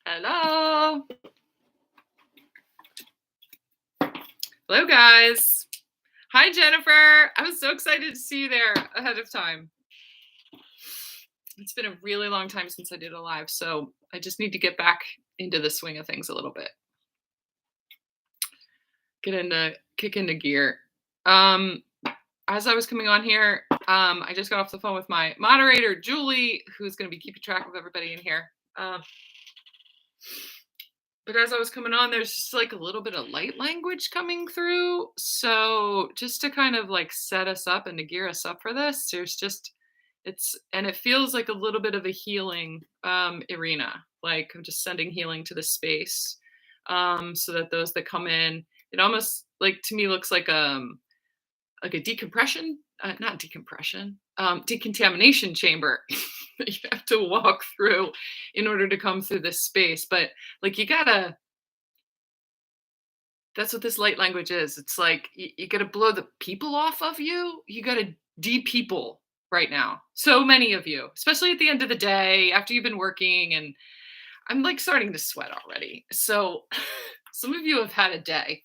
Hello. Hello, guys. Hi, Jennifer. I was so excited to see you there ahead of time. It's been a really long time since I did a live, so I just need to get back into the swing of things a little bit. Kick into gear. As I was coming on here, I just got off the phone with my moderator, Julie, who's going to be keeping track of everybody in here. But as I was coming on, there's just like a little bit of light language coming through. So just to kind of like set us up and to gear us up for this, it feels like a little bit of a healing arena. Like I'm just sending healing to the space, so that those that come in, it almost like to me looks like a decompression, not decompression, decontamination chamber that you have to walk through in order to come through this space. But like that's what this light language is. It's like you gotta blow the people off of you. You gotta de-people right now. So many of you, especially at the end of the day after you've been working, and I'm like starting to sweat already. So some of you have had a day.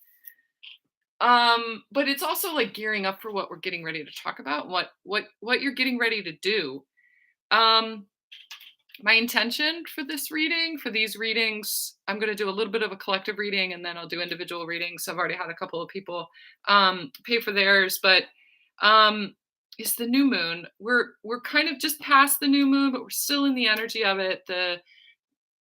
But it's also like gearing up for what we're getting ready to talk about, what you're getting ready to do. Um, my intention for these readings, I'm going to do a little bit of a collective reading and then I'll do individual readings. I've already had a couple of people pay for theirs, but it's the new moon. We're kind of just past the new moon, but we're still in the energy of it.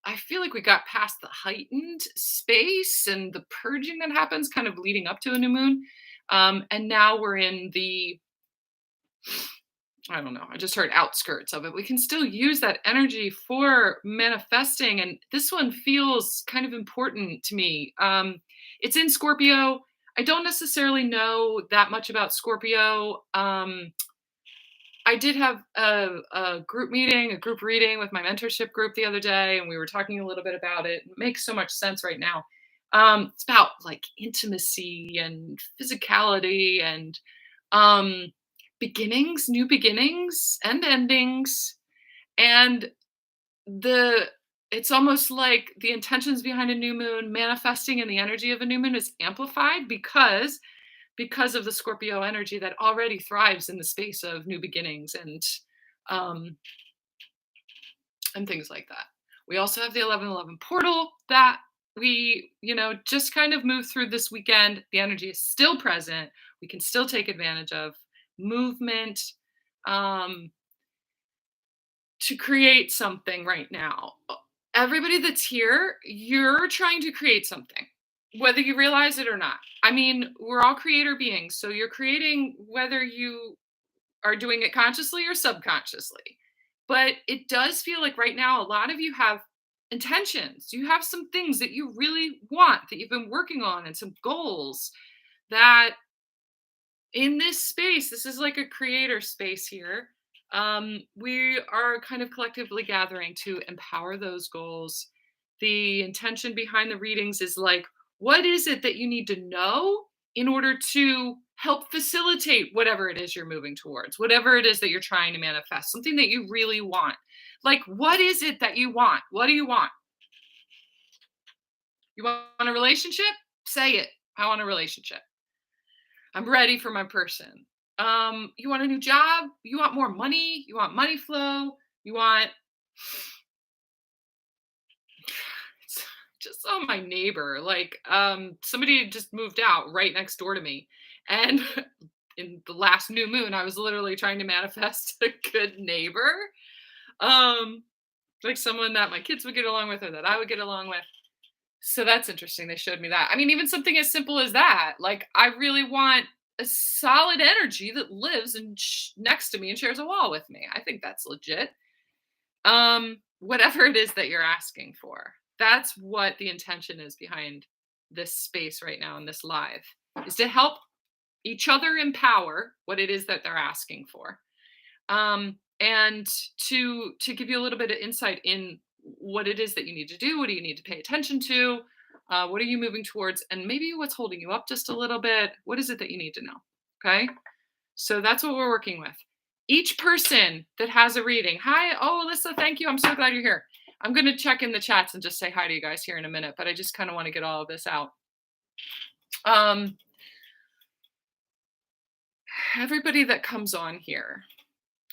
I feel like we got past the heightened space and the purging that happens kind of leading up to a new moon. And now we're in I don't know, I just heard outskirts of it. We can still use that energy for manifesting. And this one feels kind of important to me. It's in Scorpio. I don't necessarily know that much about Scorpio. I did have a group meeting, a group reading with my mentorship group the other day, and we were talking a little bit about it. It makes so much sense right now. It's about like intimacy and physicality and beginnings, new beginnings and endings. And it's almost like the intentions behind a new moon manifesting in the energy of a new moon is amplified because of the Scorpio energy that already thrives in the space of new beginnings um, and things like that. We also have the 1111 portal that we, just kind of move through this weekend. The energy is still present. We can still take advantage of movement to create something right now. Everybody that's here, you're trying to create something, whether you realize it or not. I mean, we're all creator beings, so you're creating whether you are doing it consciously or subconsciously. But it does feel like right now, a lot of you have intentions. You have some things that you really want that you've been working on and some goals that in this space, this is like a creator space here. We are kind of collectively gathering to empower those goals. The intention behind the readings is like, what is it that you need to know in order to help facilitate whatever it is you're moving towards, whatever it is that you're trying to manifest, something that you really want? Like, what is it that you want? What do you want? You want a relationship? Say it. I want a relationship. I'm ready for my person. You want a new job? You want more money? You want money flow? You want just saw my neighbor. Like, somebody just moved out right next door to me. And in the last new moon, I was literally trying to manifest a good neighbor. Like someone that my kids would get along with or that I would get along with. So that's interesting. They showed me that. I mean, even something as simple as that. Like, I really want a solid energy that lives next to me and shares a wall with me. I think that's legit. Whatever it is that you're asking for, that's what the intention is behind this space right now in this live, is to help each other empower what it is that they're asking for. And to give you a little bit of insight in what it is that you need to do. What do you need to pay attention to? What are you moving towards? And maybe what's holding you up just a little bit? What is it that you need to know? Okay. So that's what we're working with. Each person that has a reading. Hi. Oh, Alyssa, thank you. I'm so glad you're here. I'm going to check in the chats and just say hi to you guys here in a minute, but I just kind of want to get all of this out. Um, everybody that comes on here,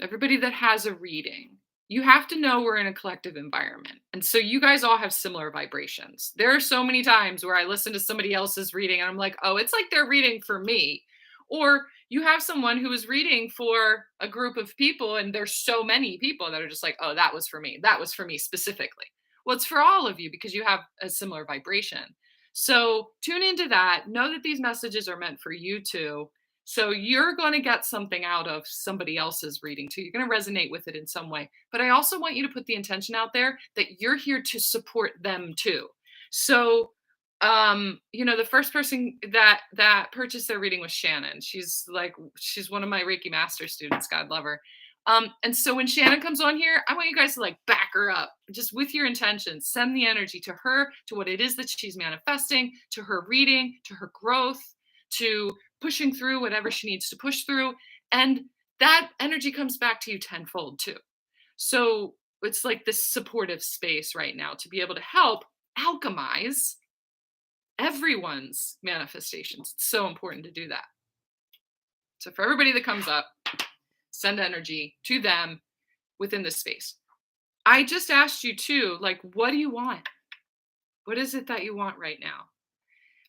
everybody that has a reading, you have to know we're in a collective environment. And so you guys all have similar vibrations. There are so many times where I listen to somebody else's reading and I'm like, oh, it's like they're reading for me. Or you have someone who is reading for a group of people, and there's so many people that are just like, oh, that was for me. That was for me specifically. Well, it's for all of you because you have a similar vibration. So tune into that. Know that these messages are meant for you too. So you're going to get something out of somebody else's reading too. You're going to resonate with it in some way. But I also want you to put the intention out there that you're here to support them too. So the first person that purchased their reading was Shannon. She's one of my Reiki master students, God love her. And so when Shannon comes on here, I want you guys to like back her up just with your intentions. Send the energy to her, to what it is that she's manifesting, to her reading, to her growth, to pushing through whatever she needs to push through. And that energy comes back to you tenfold too. So it's like this supportive space right now to be able to help alchemize everyone's manifestations. It's so important to do that. So for everybody that comes up, send energy to them within this space. I just asked you too, like, what do you want? What is it that you want right now?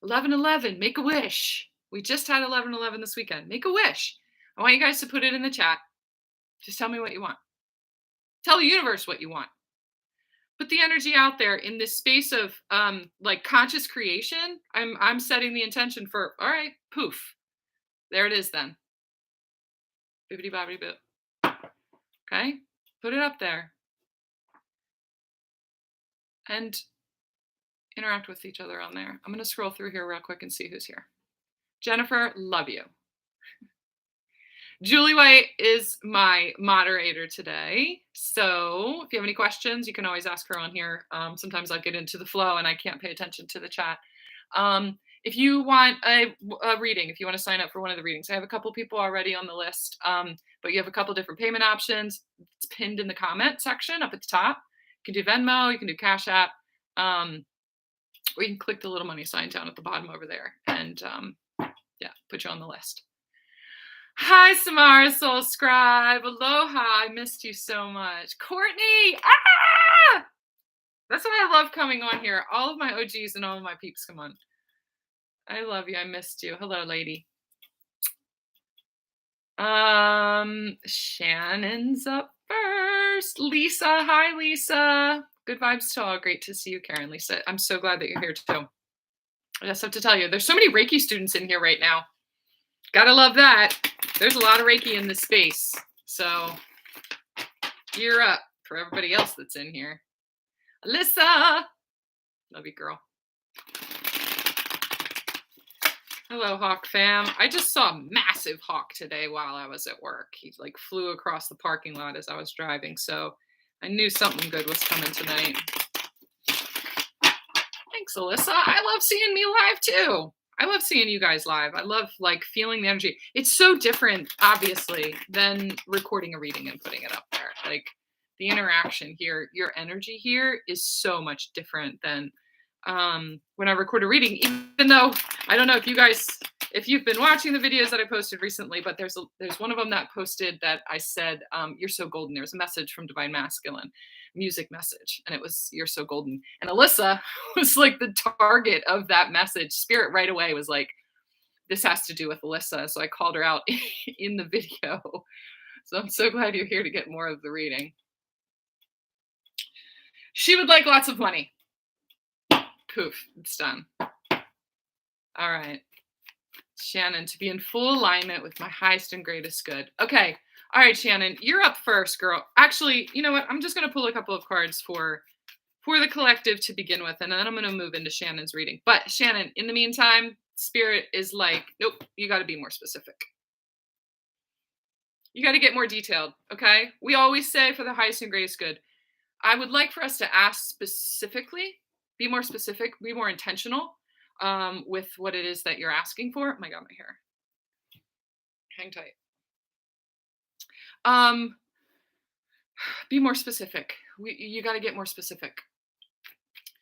11/11, make a wish. We just had 11/11 this weekend. Make a wish. I want you guys to put it in the chat. Just tell me what you want. Tell the universe what you want. Put the energy out there in this space of like conscious creation. I'm setting the intention for, all right, poof. There it is then. Bibbidi bobbidi boo. Okay? Put it up there. And interact with each other on there. I'm going to scroll through here real quick and see who's here. Jennifer, love you. Julie White is my moderator today. So if you have any questions, you can always ask her on here. Sometimes I'll get into the flow and I can't pay attention to the chat. If you want a reading, if you want to sign up for one of the readings, I have a couple people already on the list, but you have a couple different payment options. It's pinned in the comment section up at the top. You can do Venmo, you can do Cash App, or you can click the little money sign down at the bottom over there and put you on the list. Hi, Samara Soul Scribe. Aloha. I missed you so much. Courtney. Ah! That's why I love coming on here. All of my OGs and all of my peeps come on. I love you. I missed you. Hello, lady. Shannon's up first. Lisa. Hi, Lisa. Good vibes to all. Great to see you, Karen. Lisa, I'm so glad that you're here too. I just have to tell you, there's so many Reiki students in here right now. Gotta love that. There's a lot of Reiki in this space. So gear up for everybody else that's in here. Alyssa. Love you, girl. Hello, Hawk fam. I just saw a massive hawk today while I was at work. He like flew across the parking lot as I was driving. So I knew something good was coming tonight. Thanks, Alyssa. I love seeing me live too. I love seeing you guys live. I love like feeling the energy. It's so different, obviously, than recording a reading and putting it up there. Like the interaction here, your energy here is so much different than when I record a reading, even though I don't know if you've been watching the videos that I posted recently, but there's one of them that posted that I said, you're so golden. There was a message from Divine Masculine, music message, and it was, you're so golden. And Alyssa was like the target of that message. Spirit right away was like, this has to do with Alyssa. So I called her out in the video. So I'm so glad you're here to get more of the reading. She would like lots of money. Poof, it's done. All right. Shannon, to be in full alignment with my highest and greatest good. Okay. All right, Shannon, you're up first, girl. Actually, you know what? I'm just going to pull a couple of cards for the collective to begin with, and then I'm going to move into Shannon's reading. But Shannon, in the meantime, Spirit is like, nope, you got to be more specific. You got to get more detailed, okay? We always say for the highest and greatest good. I would like for us to ask specifically, be more specific, be more intentional with what it is that you're asking for. Oh my God, my hair. Hang tight. Be more specific. you got to get more specific.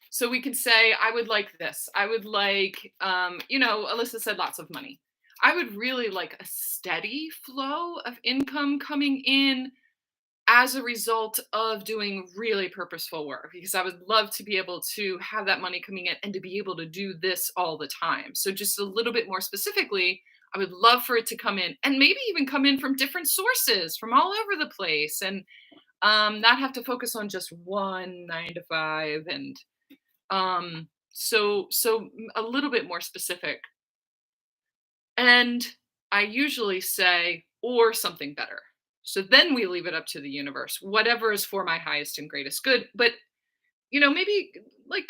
So we can say, I would like this. I would like, Alyssa said lots of money. I would really like a steady flow of income coming in as a result of doing really purposeful work, because I would love to be able to have that money coming in and to be able to do this all the time. So just a little bit more specifically, I would love for it to come in, and maybe even come in from different sources from all over the place, and not have to focus on just one 9 to 5. And so a little bit more specific. And I usually say, or something better. So then we leave it up to the universe, whatever is for my highest and greatest good. But, maybe like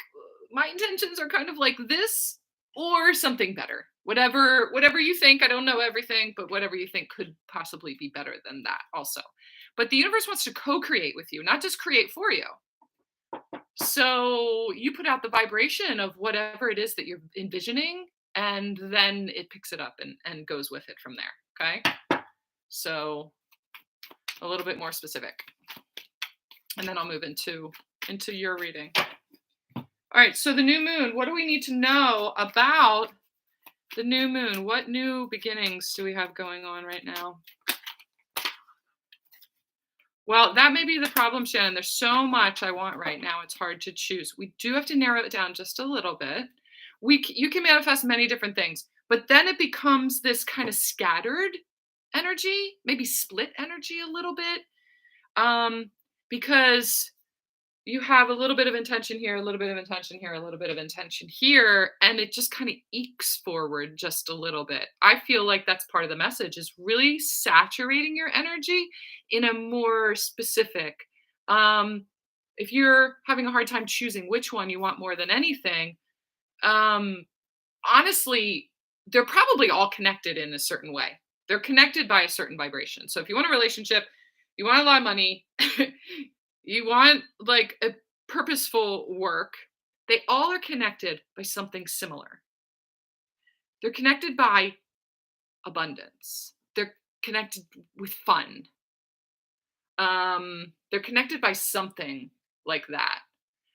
my intentions are kind of like this or something better. Whatever you think. I don't know everything, but whatever you think could possibly be better than that also. But the universe wants to co-create with you, not just create for you. So you put out the vibration of whatever it is that you're envisioning, and then it picks it up and goes with it from there. Okay. So a little bit more specific. And then I'll move into your reading. All right. So the new moon, what do we need to know about the new moon? What new beginnings do we have going on right now? Well, that may be the problem, Shannon. There's so much I want right now. It's hard to choose. We do have to narrow it down just a little bit. You can manifest many different things, but then it becomes this kind of scattered energy, maybe split energy a little bit, because you have a little bit of intention here, a little bit of intention here, a little bit of intention here, and it just kind of ekes forward just a little bit. I feel like that's part of the message, is really saturating your energy in a more specific. If you're having a hard time choosing which one you want more than anything, honestly, they're probably all connected in a certain way. They're connected by a certain vibration. So if you want a relationship, you want a lot of money, you want like a purposeful work, they all are connected by something similar. They're connected by abundance. They're connected with fun. They're connected by something like that.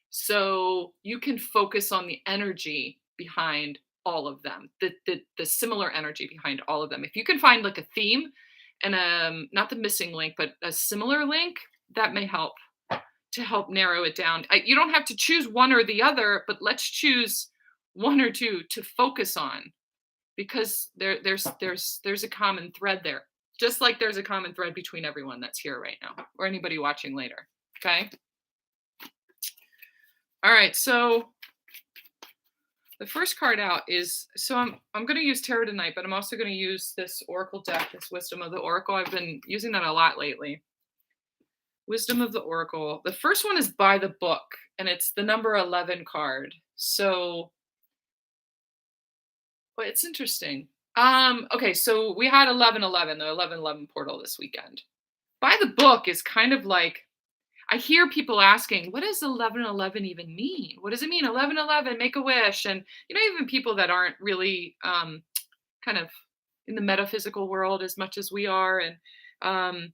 So you can focus on the energy behind all of them, the similar energy behind all of them. If you can find like a theme and not the missing link, but a similar link, that may help to help narrow it down. You don't have to choose one or the other, but let's choose one or two to focus on, because there's a common thread there, just like there's a common thread between everyone that's here right now or anybody watching later. Okay. All right. So the first card out is, so I'm going to use tarot tonight, but I'm also going to use this oracle deck, this Wisdom of the Oracle. I've been using that a lot lately. Wisdom of the Oracle. The first one is by the book, and it's the number 11 card. So, well, it's interesting. Okay, so we had 1111, the 1111 portal this weekend. By the book is kind of like, I hear people asking, what does 1111 even mean? What does it mean? 1111, make a wish. And, even people that aren't really kind of in the metaphysical world as much as we are, and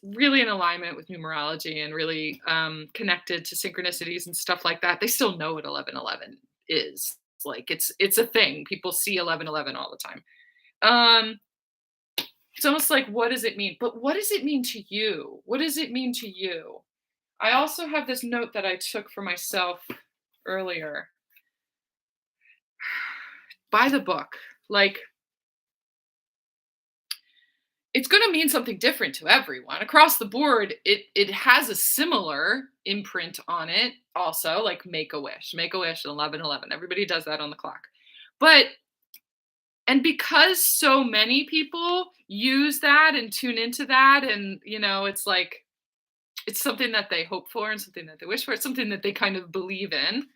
really in alignment with numerology and really connected to synchronicities and stuff like that, they still know what 1111 is. It's like, it's a thing. People see 1111 all the time. It's almost like, what does it mean? But what does it mean to you? What does it mean to you? I also have this note that I took for myself earlier. By the book, like, it's going to mean something different to everyone. Across the board, it has a similar imprint on it also, like make a wish, 1111. Everybody does that on the clock. And because so many people use that and tune into that, and, it's like, it's something that they hope for and something that they wish for. It's something that they kind of believe in.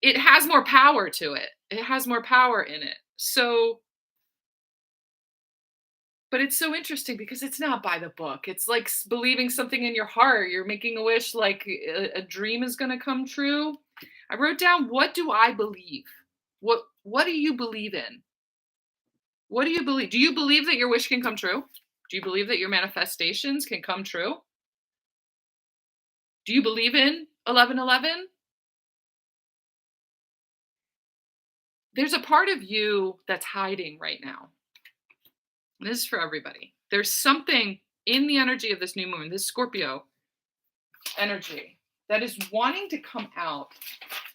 It has more power to it. It has more power in it. So, but it's so interesting because it's not by the book. It's like believing something in your heart. You're making a wish, like a dream is going to come true. I wrote down, what do I believe? What do you believe in? What do you believe? Do you believe that your wish can come true? Do you believe that your manifestations can come true? Do you believe in 1111? There's a part of you that's hiding right now. This is for everybody. There's something in the energy of this new moon, this Scorpio energy, that is wanting to come out,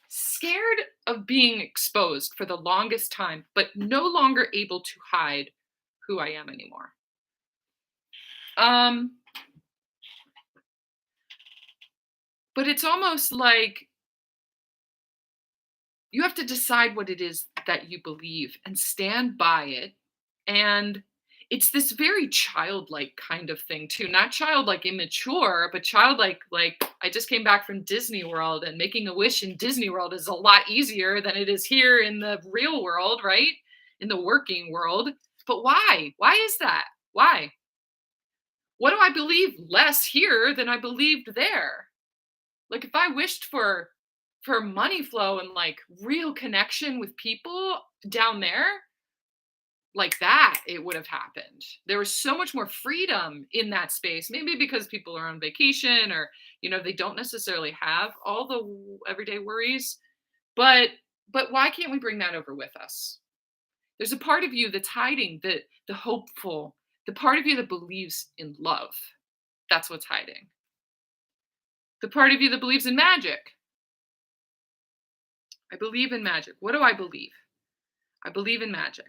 scared of being exposed for the longest time, but no longer able to hide who I am anymore. Um, but it's almost like you have to decide what it is that you believe and stand by it. And it's this very childlike kind of thing too, not childlike immature, but childlike, like I just came back from Disney World, and making a wish in Disney World is a lot easier than it is here in the real world, right? In the working world. But why is that? Why? What do I believe less here than I believed there? Like if I wished for money flow and like real connection with people down there, like that, it would have happened. There was so much more freedom in that space, maybe because people are on vacation, or they don't necessarily have all the everyday worries. But why can't we bring that over with us? There's a part of you that's hiding, the hopeful, the part of you that believes in love. That's what's hiding. The part of you that believes in magic. I believe in magic. What do I believe? I believe in magic.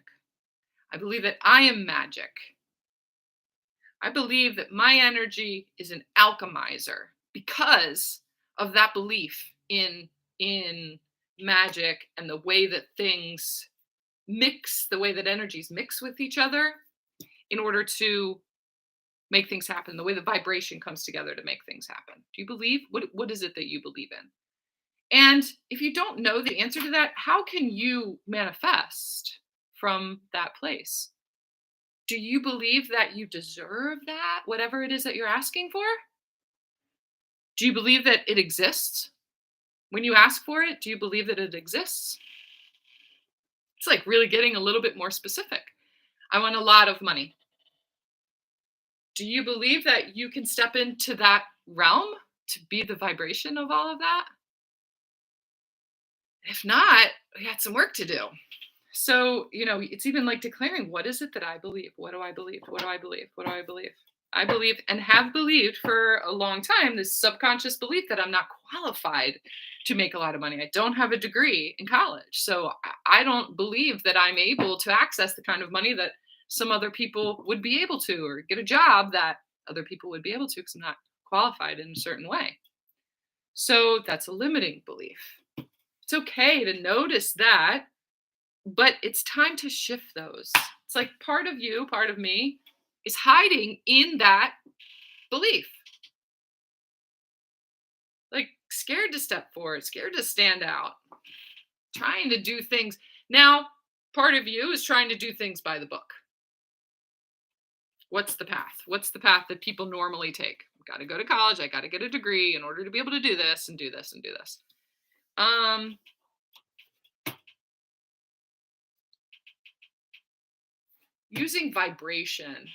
I believe that I am magic. I believe that my energy is an alchemizer because of that belief in magic and the way that things mix, the way that energies mix with each other in order to make things happen, the way the vibration comes together to make things happen. Do you believe? What is it that you believe in? And if you don't know the answer to that, how can you manifest from that place? Do you believe that you deserve that, whatever it is that you're asking for? Do you believe that it exists? When you ask for it, do you believe that it exists? It's like really getting a little bit more specific. I want a lot of money. Do you believe that you can step into that realm to be the vibration of all of that? If not, we got some work to do. So, it's even like declaring, what is it that I believe? What do I believe? What do I believe? What do I believe? I believe and have believed for a long time this subconscious belief that I'm not qualified to make a lot of money. I don't have a degree in college. So I don't believe that I'm able to access the kind of money that some other people would be able to, or get a job that other people would be able to, because I'm not qualified in a certain way. So that's a limiting belief. It's okay to notice that, but it's time to shift those. It's like part of you, part of me is hiding in that belief. Like scared to step forward, scared to stand out, trying to do things. Now, part of you is trying to do things by the book. What's the path? What's the path that people normally take? I've got to go to college. I got to get a degree in order to be able to do this and do this and do this. Using vibration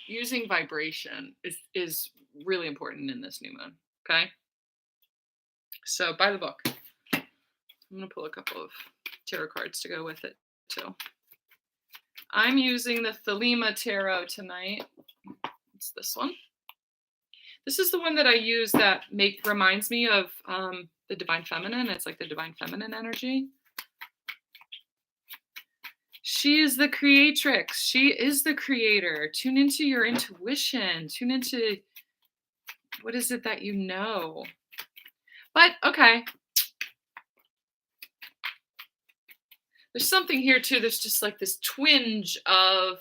is really important in this new moon. Okay. So by the book. I'm going to pull a couple of tarot cards to go with it too. I'm using the Thelema Tarot tonight. It's this one. This is the one that I use that reminds me of the Divine Feminine. It's like the Divine Feminine energy. She is the creatrix. She is the creator. Tune into your intuition. Tune into what is it that you know. But okay. There's something here too. There's just like this twinge of,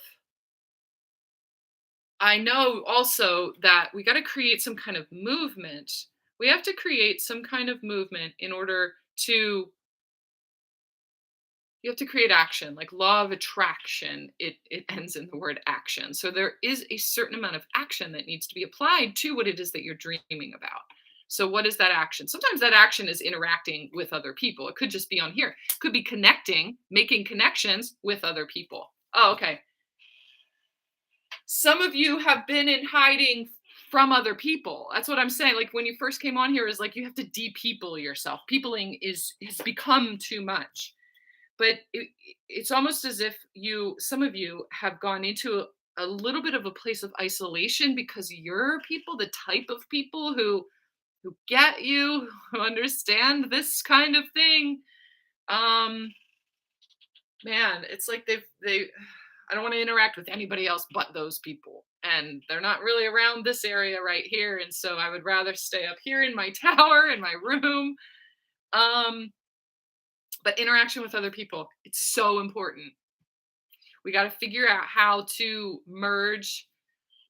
I know also that we got to create some kind of movement. We have to create some kind of movement in order to, you have to create action. Like law of attraction, it ends in the word action. So there is a certain amount of action that needs to be applied to what it is that you're dreaming about. So what is that action? Sometimes that action is interacting with other people. It could just be on here. It could be connecting, making connections with other people. Oh, okay. Some of you have been in hiding from other people. That's what I'm saying. Like when you first came on here, is like you have to de-people yourself. Peopling has become too much. But it's almost as if some of you have gone into a little bit of a place of isolation because you're people, the type of people who get you, who understand this kind of thing. Um, Man, it's like they I don't want to interact with anybody else but those people. And they're not really around this area right here. And so I would rather stay up here in my tower, in my room. Um, but interaction with other people, it's so important. We got to figure out how to merge.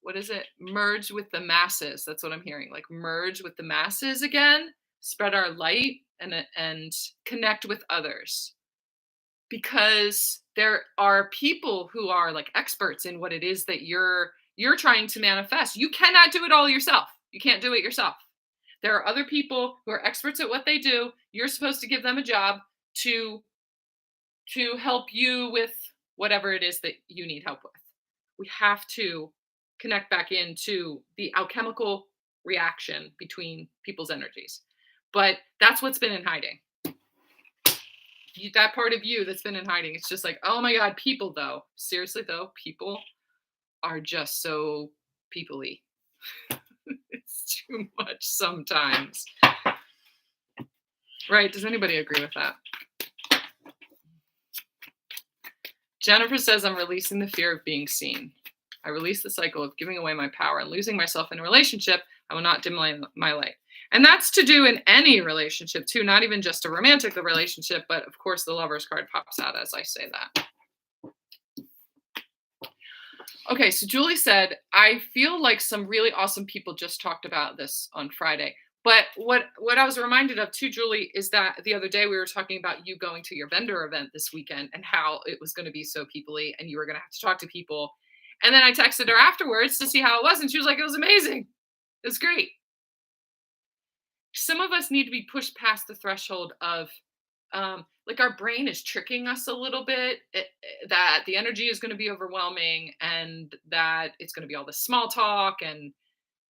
What is it? Merge with the masses. That's what I'm hearing. Like merge with the masses again, spread our light and connect with others. Because there are people who are like experts in what it is that you're trying to manifest. You cannot do it all yourself. You can't do it yourself. There are other people who are experts at what they do. You're supposed to give them a job to help you with whatever it is that you need help with. We have to connect back into the alchemical reaction between people's energies. But that's what's been in hiding. That part of you that's been in hiding. It's just like, oh my God, people though. Seriously though, people are just so people-y. It's too much sometimes. Right? Does anybody agree with that? Jennifer says, I'm releasing the fear of being seen. I release the cycle of giving away my power and losing myself in a relationship. I will not dim my light. And that's to do in any relationship too, not even just a romantic relationship, but of course the Lover's card pops out as I say that. Okay, so Julie said, I feel like some really awesome people just talked about this on Friday. But what I was reminded of too, Julie, is that the other day we were talking about you going to your vendor event this weekend and how it was going to be so people-y and you were going to have to talk to people. And then I texted her afterwards to see how it was. And she was like, it was amazing. It was great. Some of us need to be pushed past the threshold of like our brain is tricking us a little bit, that the energy is going to be overwhelming and that it's going to be all the small talk. And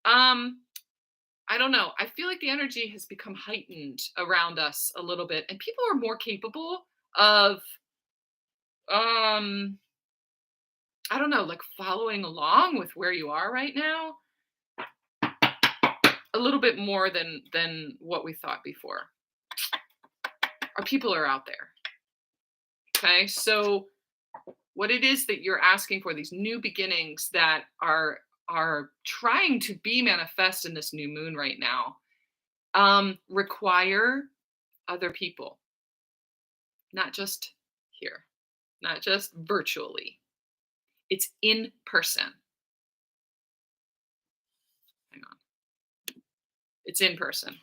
I don't know. I feel like the energy has become heightened around us a little bit and people are more capable of, I don't know, like following along with where you are right now a little bit more than what we thought before. Our people are out there. Okay, so what it is that you're asking for, these new beginnings that are trying to be manifest in this new moon right now, require other people, not just here, not just virtually. It's in person. Hang on. It's in person,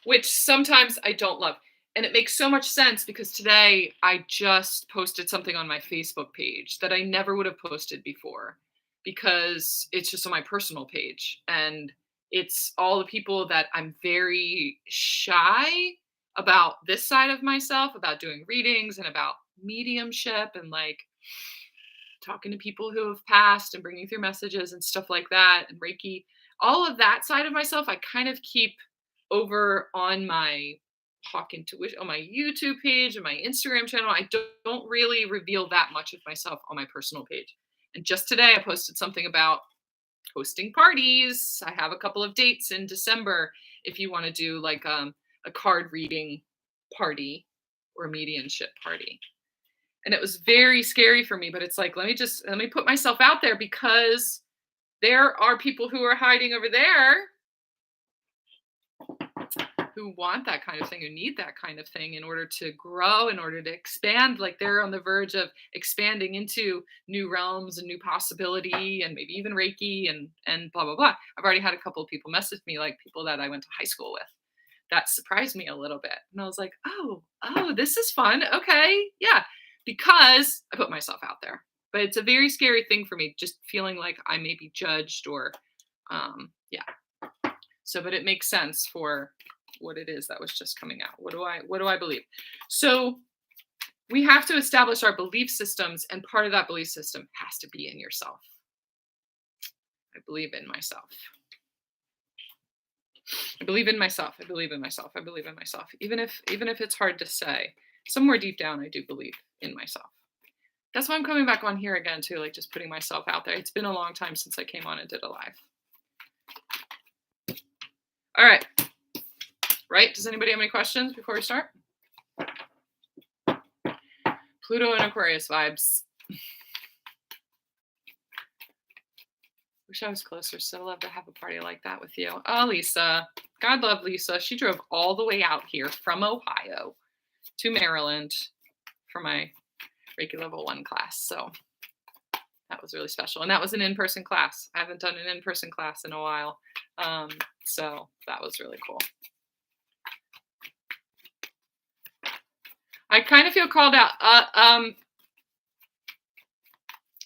which sometimes I don't love. And it makes so much sense because today I just posted something on my Facebook page that I never would have posted before because it's just on my personal page. And it's all the people that I'm very shy about this side of myself, about doing readings and about mediumship and like talking to people who have passed and bringing through messages and stuff like that and Reiki. All of that side of myself, I kind of keep over on my Hawk Intuition, on my YouTube page and my Instagram channel. I don't really reveal that much of myself on my personal page. And just today I posted something about hosting parties. I have a couple of dates in December if you want to do like a card reading party or a mediumship party. And it was very scary for me, but it's like, let me put myself out there because there are people who are hiding over there who want that kind of thing, who need that kind of thing in order to grow, in order to expand. Like they're on the verge of expanding into new realms and new possibility and maybe even Reiki and blah, blah, blah. I've already had a couple of people message me, like people that I went to high school with. That surprised me a little bit. And I was like, oh, this is fun. Okay. Yeah. Because I put myself out there. But it's a very scary thing for me, just feeling like I may be judged or, yeah. So, but it makes sense for what it is that was just coming out. What do I believe? So we have to establish our belief systems, and part of that belief system has to be in yourself. I believe in myself. I believe in myself. I believe in myself. I believe in myself. Even if it's hard to say, somewhere deep down I do believe in myself. That's why I'm coming back on here again too, like just putting myself out there. It's been a long time since I came on and did a live. All right. Right? Does anybody have any questions before we start? Pluto and Aquarius vibes. Wish I was closer. So love to have a party like that with you. Oh, Lisa. God love Lisa. She drove all the way out here from Ohio to Maryland for my Reiki Level 1 class. So that was really special. And that was an in-person class. I haven't done an in-person class in a while. So that was really cool. I kind of feel called out.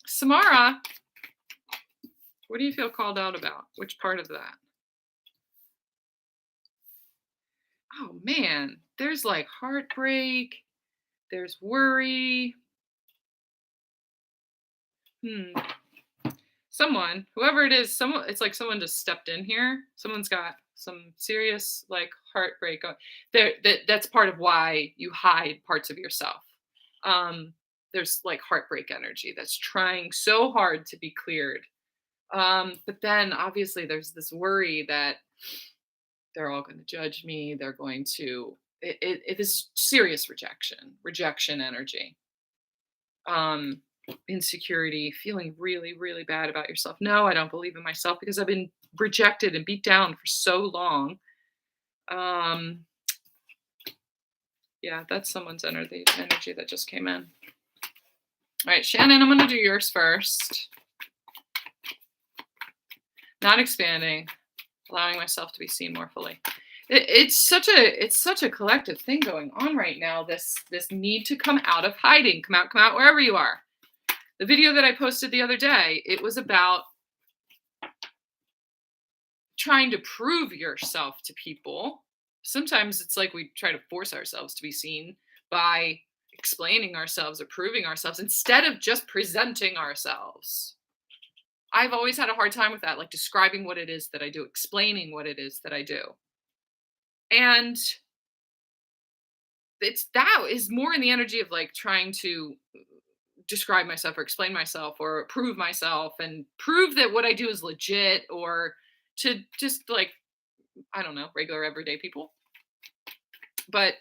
Samara, what do you feel called out about? Which part of that? Oh man, there's like heartbreak. There's worry. Someone, whoever it is, it's like someone just stepped in here. Someone's got some serious like heartbreak. That's part of why you hide parts of yourself. There's like heartbreak energy that's trying so hard to be cleared. But then obviously there's this worry that they're all going to judge me. They're going to, it is serious rejection energy. Insecurity, feeling really, really bad about yourself. No, I don't believe in myself because I've been rejected and beat down for so long. Yeah, that's someone's energy that just came in. All right, Shannon, I'm going to do yours first. Not expanding, allowing myself to be seen more fully. It's such a collective thing going on right now. This need to come out of hiding, come out wherever you are. The video that I posted the other day, it was about trying to prove yourself to people. Sometimes it's like we try to force ourselves to be seen by explaining ourselves or proving ourselves instead of just presenting ourselves. I've always had a hard time with that, like describing what it is that I do, explaining what it is that I do. And that is more in the energy of like trying to describe myself or explain myself or prove myself and prove that what I do is legit, or to just like, I don't know, regular everyday people. But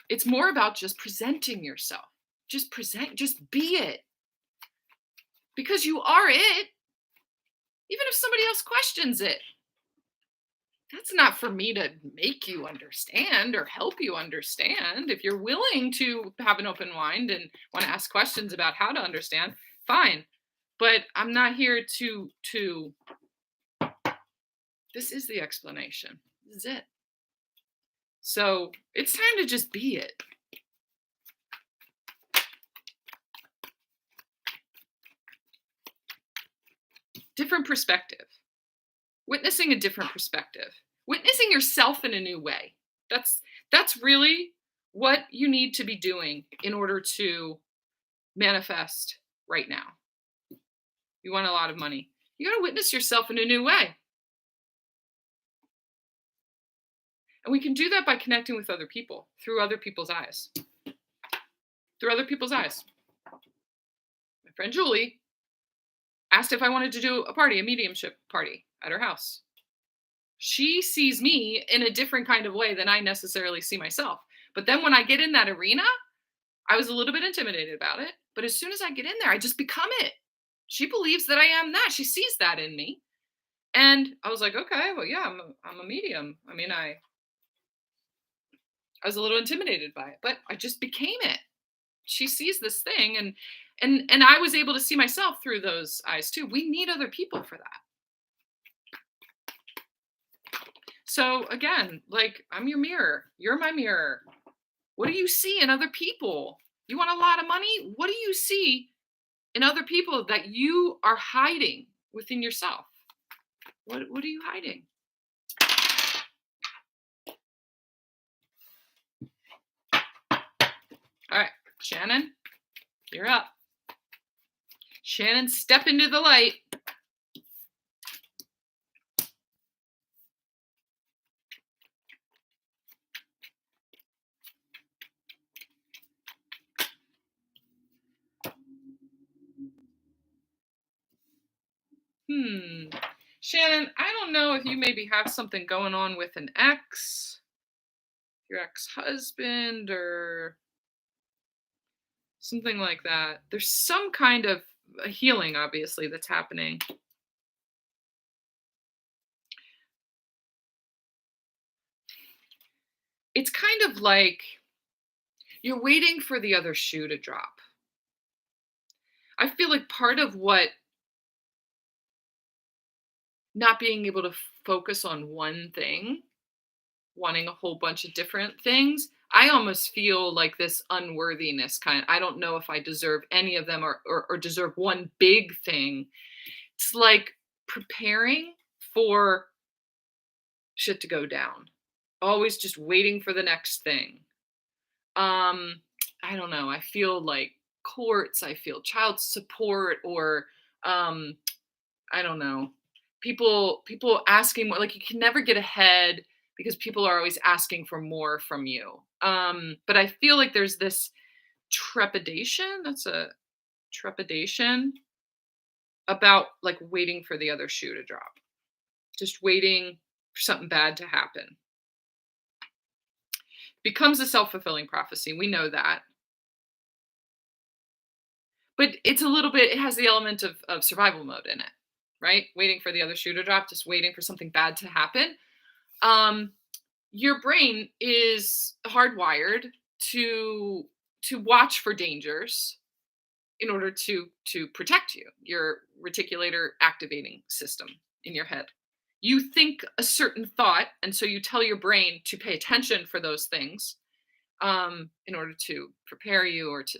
it's more about just presenting yourself. Just be it. Because you are it. Even if somebody else questions it. That's not for me to make you understand or help you understand. If you're willing to have an open mind and want to ask questions about how to understand, fine. But I'm not here to this is the explanation. This is it. So it's time to just be it. Different perspective. Witnessing a different perspective. Witnessing yourself in a new way. That's really what you need to be doing in order to manifest right now. You want a lot of money. You got to witness yourself in a new way. And we can do that by connecting with other people through other people's eyes. Through other people's eyes. My friend Julie asked if I wanted to do a mediumship party at her house. She sees me in a different kind of way than I necessarily see myself. But then when I get in that arena, I was a little bit intimidated about it. But as soon as I get in there, I just become it. She believes that I am that. She sees that in me. And I was like, okay, well, yeah, I'm a medium. I mean, I was a little intimidated by it, but I just became it. She sees this thing, and I was able to see myself through those eyes too. We need other people for that. So again, like, I'm your mirror. You're my mirror. What do you see in other people? You want a lot of money? What do you see in other people that you are hiding within yourself? What are you hiding? All right, Shannon, you're up. Shannon, step into the light. Shannon, I don't know if you maybe have something going on with an ex, your ex-husband, or something like that. There's some kind of a healing, obviously, that's happening. It's kind of like you're waiting for the other shoe to drop. I feel like part of what not being able to focus on one thing, wanting a whole bunch of different things, I almost feel like this unworthiness kind. I don't know if I deserve any of them, or deserve one big thing. It's like preparing for shit to go down. Always just waiting for the next thing. Um, I don't know. I feel like courts, I feel child support, or um I don't know. People asking more, like you can never get ahead because people are always asking for more from you. But I feel like there's this trepidation, that's a trepidation about like waiting for the other shoe to drop. Just waiting for something bad to happen. Becomes a self-fulfilling prophecy. We know that. But it's a little bit, it has the element of survival mode in it, right? Waiting for the other shoe to drop, just waiting for something bad to happen. Um, your brain is hardwired to watch for dangers in order to protect you. Your reticulator activating system in your head. You think a certain thought, and so you tell your brain to pay attention for those things, in order to prepare you or to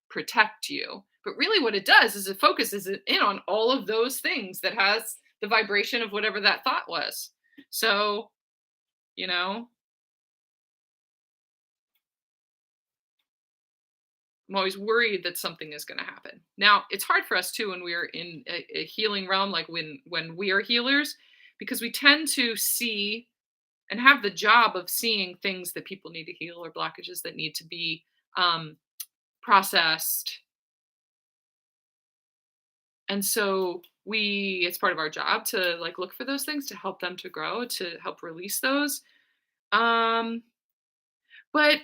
protect you. But really, what it does is it focuses it in on all of those things that has the vibration of whatever that thought was. So, you know, I'm always worried that something is going to happen. Now, it's hard for us too when we're in a healing realm, like when we are healers, because we tend to see and have the job of seeing things that people need to heal or blockages that need to be um, processed. And so it's part of our job to like look for those things, to help them to grow, to help release those. Um, but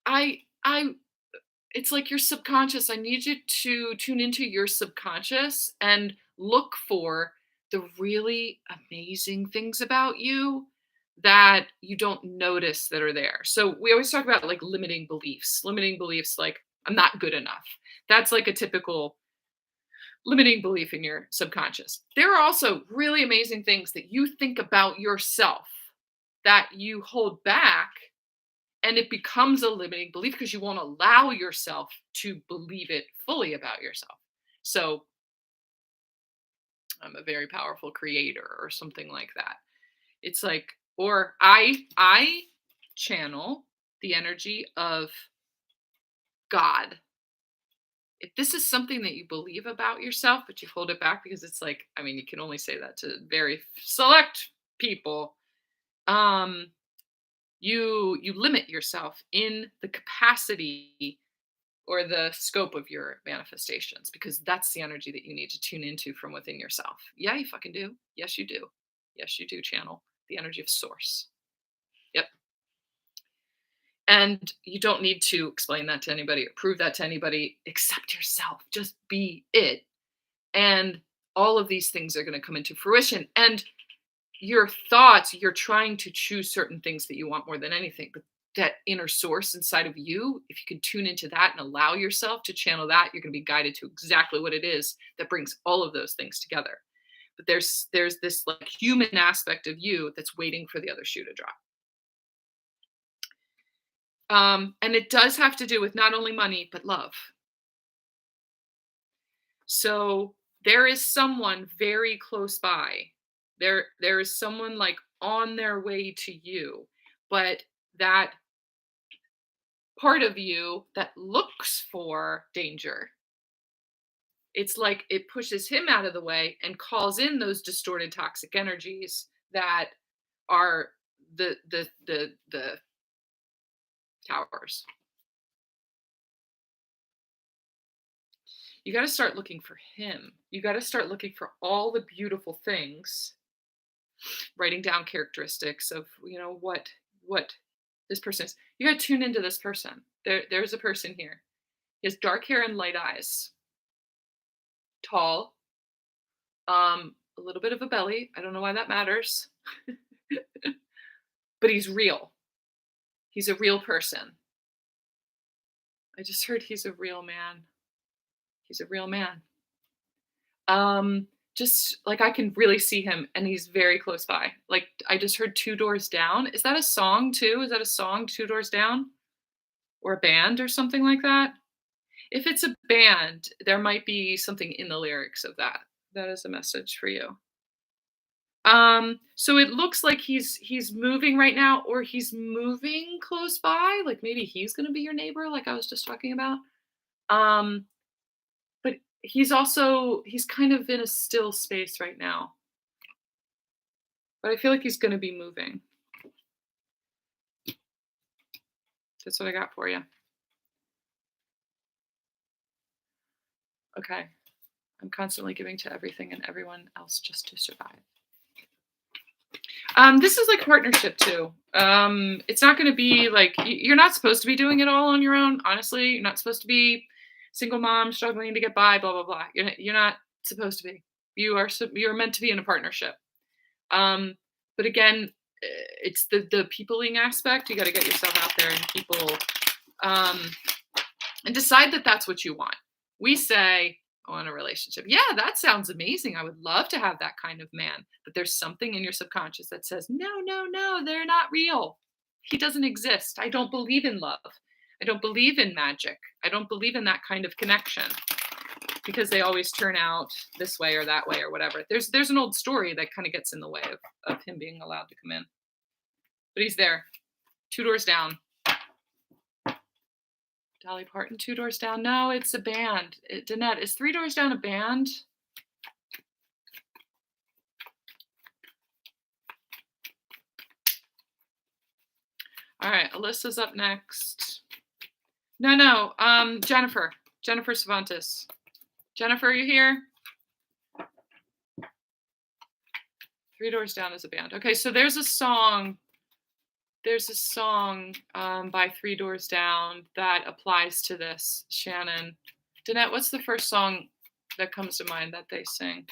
I it's like your subconscious. I need you to tune into your subconscious and look for the really amazing things about you that you don't notice that are there. So we always talk about like limiting beliefs like I'm not good enough. That's like a typical limiting belief in your subconscious. There are also really amazing things that you think about yourself that you hold back, and it becomes a limiting belief because you won't allow yourself to believe it fully about yourself. So, I'm a very powerful creator or something like that. It's like, or I channel the energy of God. If this is something that you believe about yourself, but you hold it back because it's like, I mean, you can only say that to very select people. Um, you limit yourself in the capacity or the scope of your manifestations because that's the energy that you need to tune into from within yourself. Yeah, you fucking do. Yes, you do. Yes, you do channel the energy of source. Yep. And you don't need to explain that to anybody or prove that to anybody except yourself. Just be it. And all of these things are going to come into fruition. And your thoughts, you're trying to choose certain things that you want more than anything, but that inner source inside of you, if you can tune into that and allow yourself to channel that, you're going to be guided to exactly what it is that brings all of those things together. But there's this like human aspect of you that's waiting for the other shoe to drop. And it does have to do with not only money but love. So there is someone very close by. There is someone like on their way to you, but that part of you that looks for danger, it's like it pushes him out of the way and calls in those distorted toxic energies that are the towers. You got to start looking for him. You got to start looking for all the beautiful things, writing down characteristics of, what this person is. You got to tune into this person. There's a person here. He has dark hair and light eyes, tall, a little bit of a belly. I don't know why that matters, but he's real. He's a real person. I just heard he's a real man. He's a real man. Just like I can really see him and he's very close by. Like I just heard Two Doors Down. Is that a song too? Is that a song, Two Doors Down? Or a band or something like that? If it's a band, there might be something in the lyrics of that. That is a message for you. So it looks like he's moving right now, or he's moving close by. Like maybe he's gonna be your neighbor, like I was just talking about. Um, but he's kind of in a still space right now. But I feel like he's gonna be moving. That's what I got for you. Okay. I'm constantly giving to everything and everyone else just to survive. This is like partnership too. It's not going to be like you're not supposed to be doing it all on your own. Honestly, you're not supposed to be single mom struggling to get by. Blah blah blah. You're not supposed to be. You're meant to be in a partnership. But again, it's the peopling aspect. You got to get yourself out there and people, and decide that that's what you want. We say, I want a relationship. Yeah, that sounds amazing. I would love to have that kind of man. But there's something in your subconscious that says, no, no, no, they're not real. He doesn't exist. I don't believe in love. I don't believe in magic. I don't believe in that kind of connection because they always turn out this way or that way or whatever. There's an old story that kind of gets in the way of him being allowed to come in. But he's there. Two Doors Down. Dolly Parton, Two Doors Down. No, it's a band. Danette, is Three Doors Down a band? All right, Alyssa's up next. No, Jennifer Cervantes. Jennifer, are you here? Three Doors Down is a band. Okay, so there's a song by Three Doors Down that applies to this, Shannon. Danette, what's the first song that comes to mind that they sing?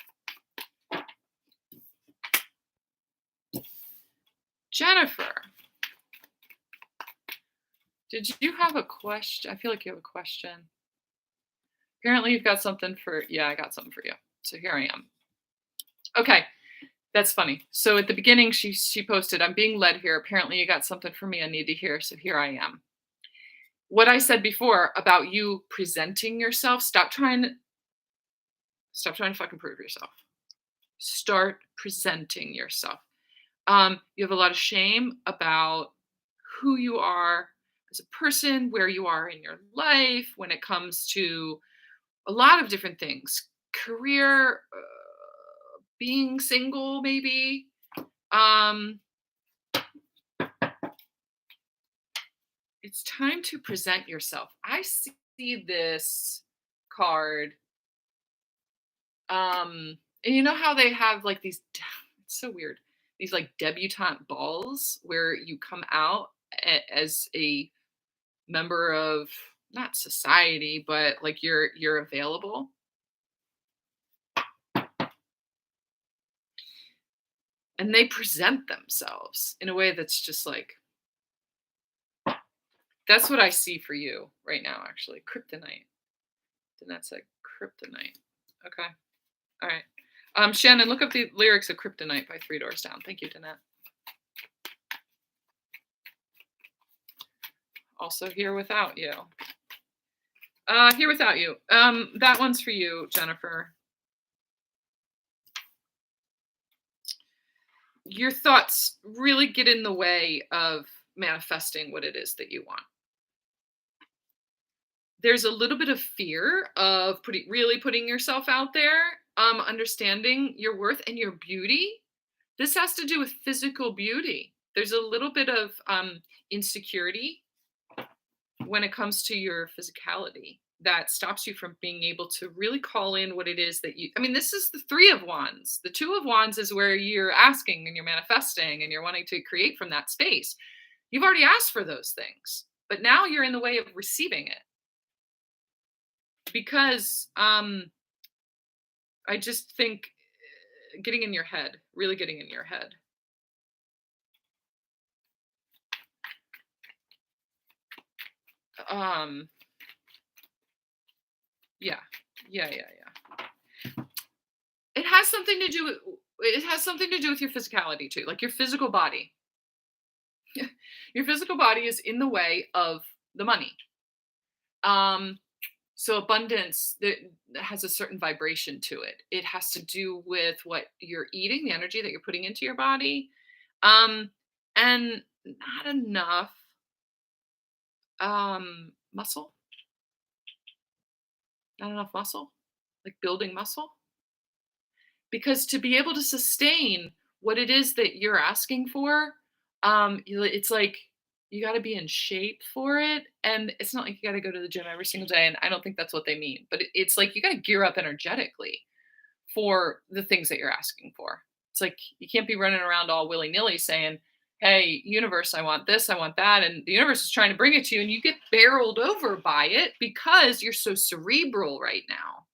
Jennifer, did you have a question? I feel like you have a question. Apparently you've got something I got something for you. So here I am. Okay. That's funny. So at the beginning, she posted, I'm being led here. Apparently you got something for me I need to hear. So here I am. What I said before about you presenting yourself, stop trying to fucking prove yourself. Start presenting yourself. You have a lot of shame about who you are as a person, where you are in your life when it comes to a lot of different things, career, being single, maybe. It's time to present yourself. I see this card. And you know how they have like these, it's so weird, these like debutante balls where you come out as a member of not society, but like you're available. And they present themselves in a way that's just like, that's what I see for you right now, actually. Kryptonite. Then that's like Kryptonite. Okay. All right. Shannon, look up the lyrics of Kryptonite by Three Doors Down. Thank you, Danette. Also, Here Without You. Here Without You. That one's for you, Jennifer. Your thoughts really get in the way of manifesting what it is that you want. There's a little bit of fear of really putting yourself out there, understanding your worth and your beauty. This has to do with physical beauty. There's a little bit of insecurity when it comes to your physicality that stops you from being able to really call in what it is that you, I mean, this is the 3 of wands. The 2 of wands is where you're asking and you're manifesting and you're wanting to create from that space. You've already asked for those things, but now you're in the way of receiving it because I just think getting in your head, really getting in your head. Um, yeah, yeah. It has something to do with your physicality too, like your physical body. Your physical body is in the way of the money. Um, so abundance that has a certain vibration to it. It has to do with what you're eating, the energy that you're putting into your body, um, and not enough muscle, not enough muscle, like building muscle. Because to be able to sustain what it is that you're asking for, it's like you got to be in shape for it, and it's not like you got to go to the gym every single day. And I don't think that's what they mean, but it's like you got to gear up energetically for the things that you're asking for. It's like you can't be running around all willy nilly saying, "Hey, universe, I want this, I want that," and the universe is trying to bring it to you, and you get barreled over by it because you're so cerebral right now.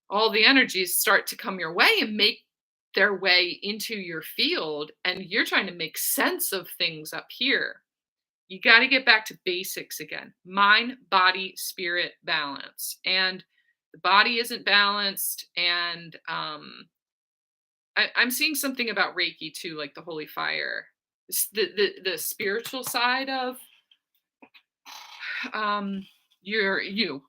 All the energies start to come your way and make their way into your field, and you're trying to make sense of things up here. You got to get back to basics again: mind, body, spirit balance. And the body isn't balanced. And I'm seeing something about Reiki too, like the holy fire. The spiritual side of your you.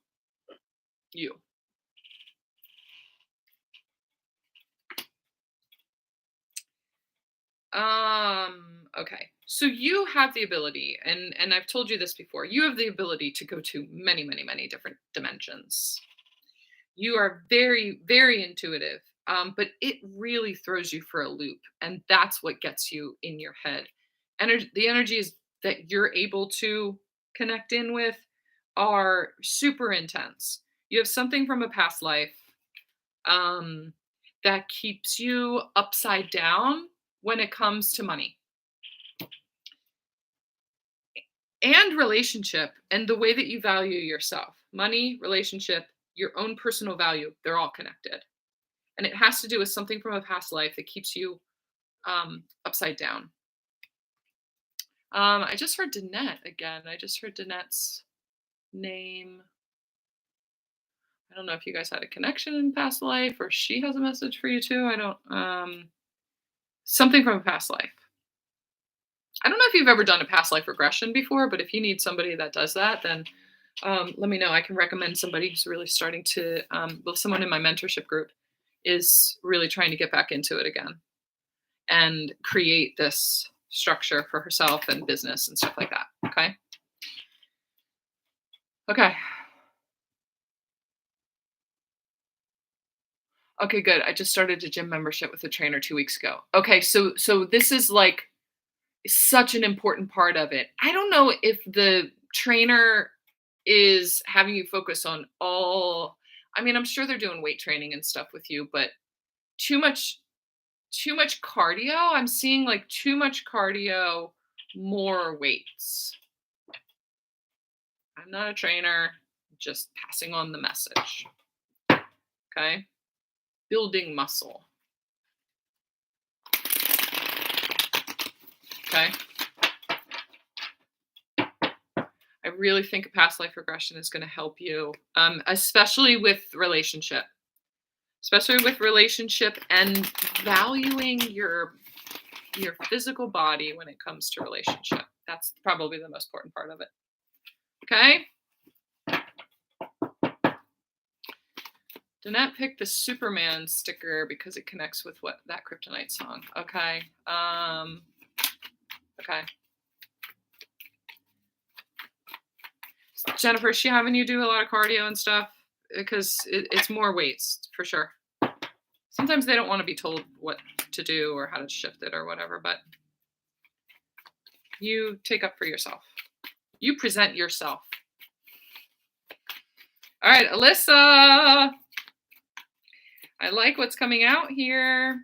Okay. So you have the ability, and I've told you this before, you have the ability to go to many different dimensions. You are very, very intuitive. But it really throws you for a loop, and that's what gets you in your head. The energies that you're able to connect in with are super intense. You have something from a past life um, that keeps you upside down when it comes to money and relationship and the way that you value yourself. Money, relationship, your own personal value, they're all connected. And it has to do with something from a past life that keeps you upside down. I just heard Danette again. I just heard Danette's name. I don't know if you guys had a connection in past life or she has a message for you too. I don't. Something from a past life. I don't know if you've ever done a past life regression before, but if you need somebody that does that, then let me know. I can recommend somebody who's really starting to, well, someone in my mentorship group is really trying to get back into it again and create this structure for herself and business and stuff like that. Okay. Okay. Okay, good. I just started a gym membership with a trainer 2 weeks ago. Okay. So this is like such an important part of it. I don't know if the trainer is having you focus on all, I mean, I'm sure they're doing weight training and stuff with you, but too much cardio. I'm seeing like too much cardio, more weights. I'm not a trainer, just passing on the message. Okay? Building muscle. Okay? I really think a past life regression is going to help you, especially with relationship. Especially with relationship and valuing your physical body when it comes to relationship. That's probably the most important part of it. Okay? Danette picked the Superman sticker because it connects with what that Kryptonite song. Okay. Okay. Jennifer, is she having you do a lot of cardio and stuff? Because it's more weights for sure. Sometimes they don't want to be told what to do or how to shift it or whatever, but you take up for yourself. You present yourself. All right, Alyssa. I like what's coming out here.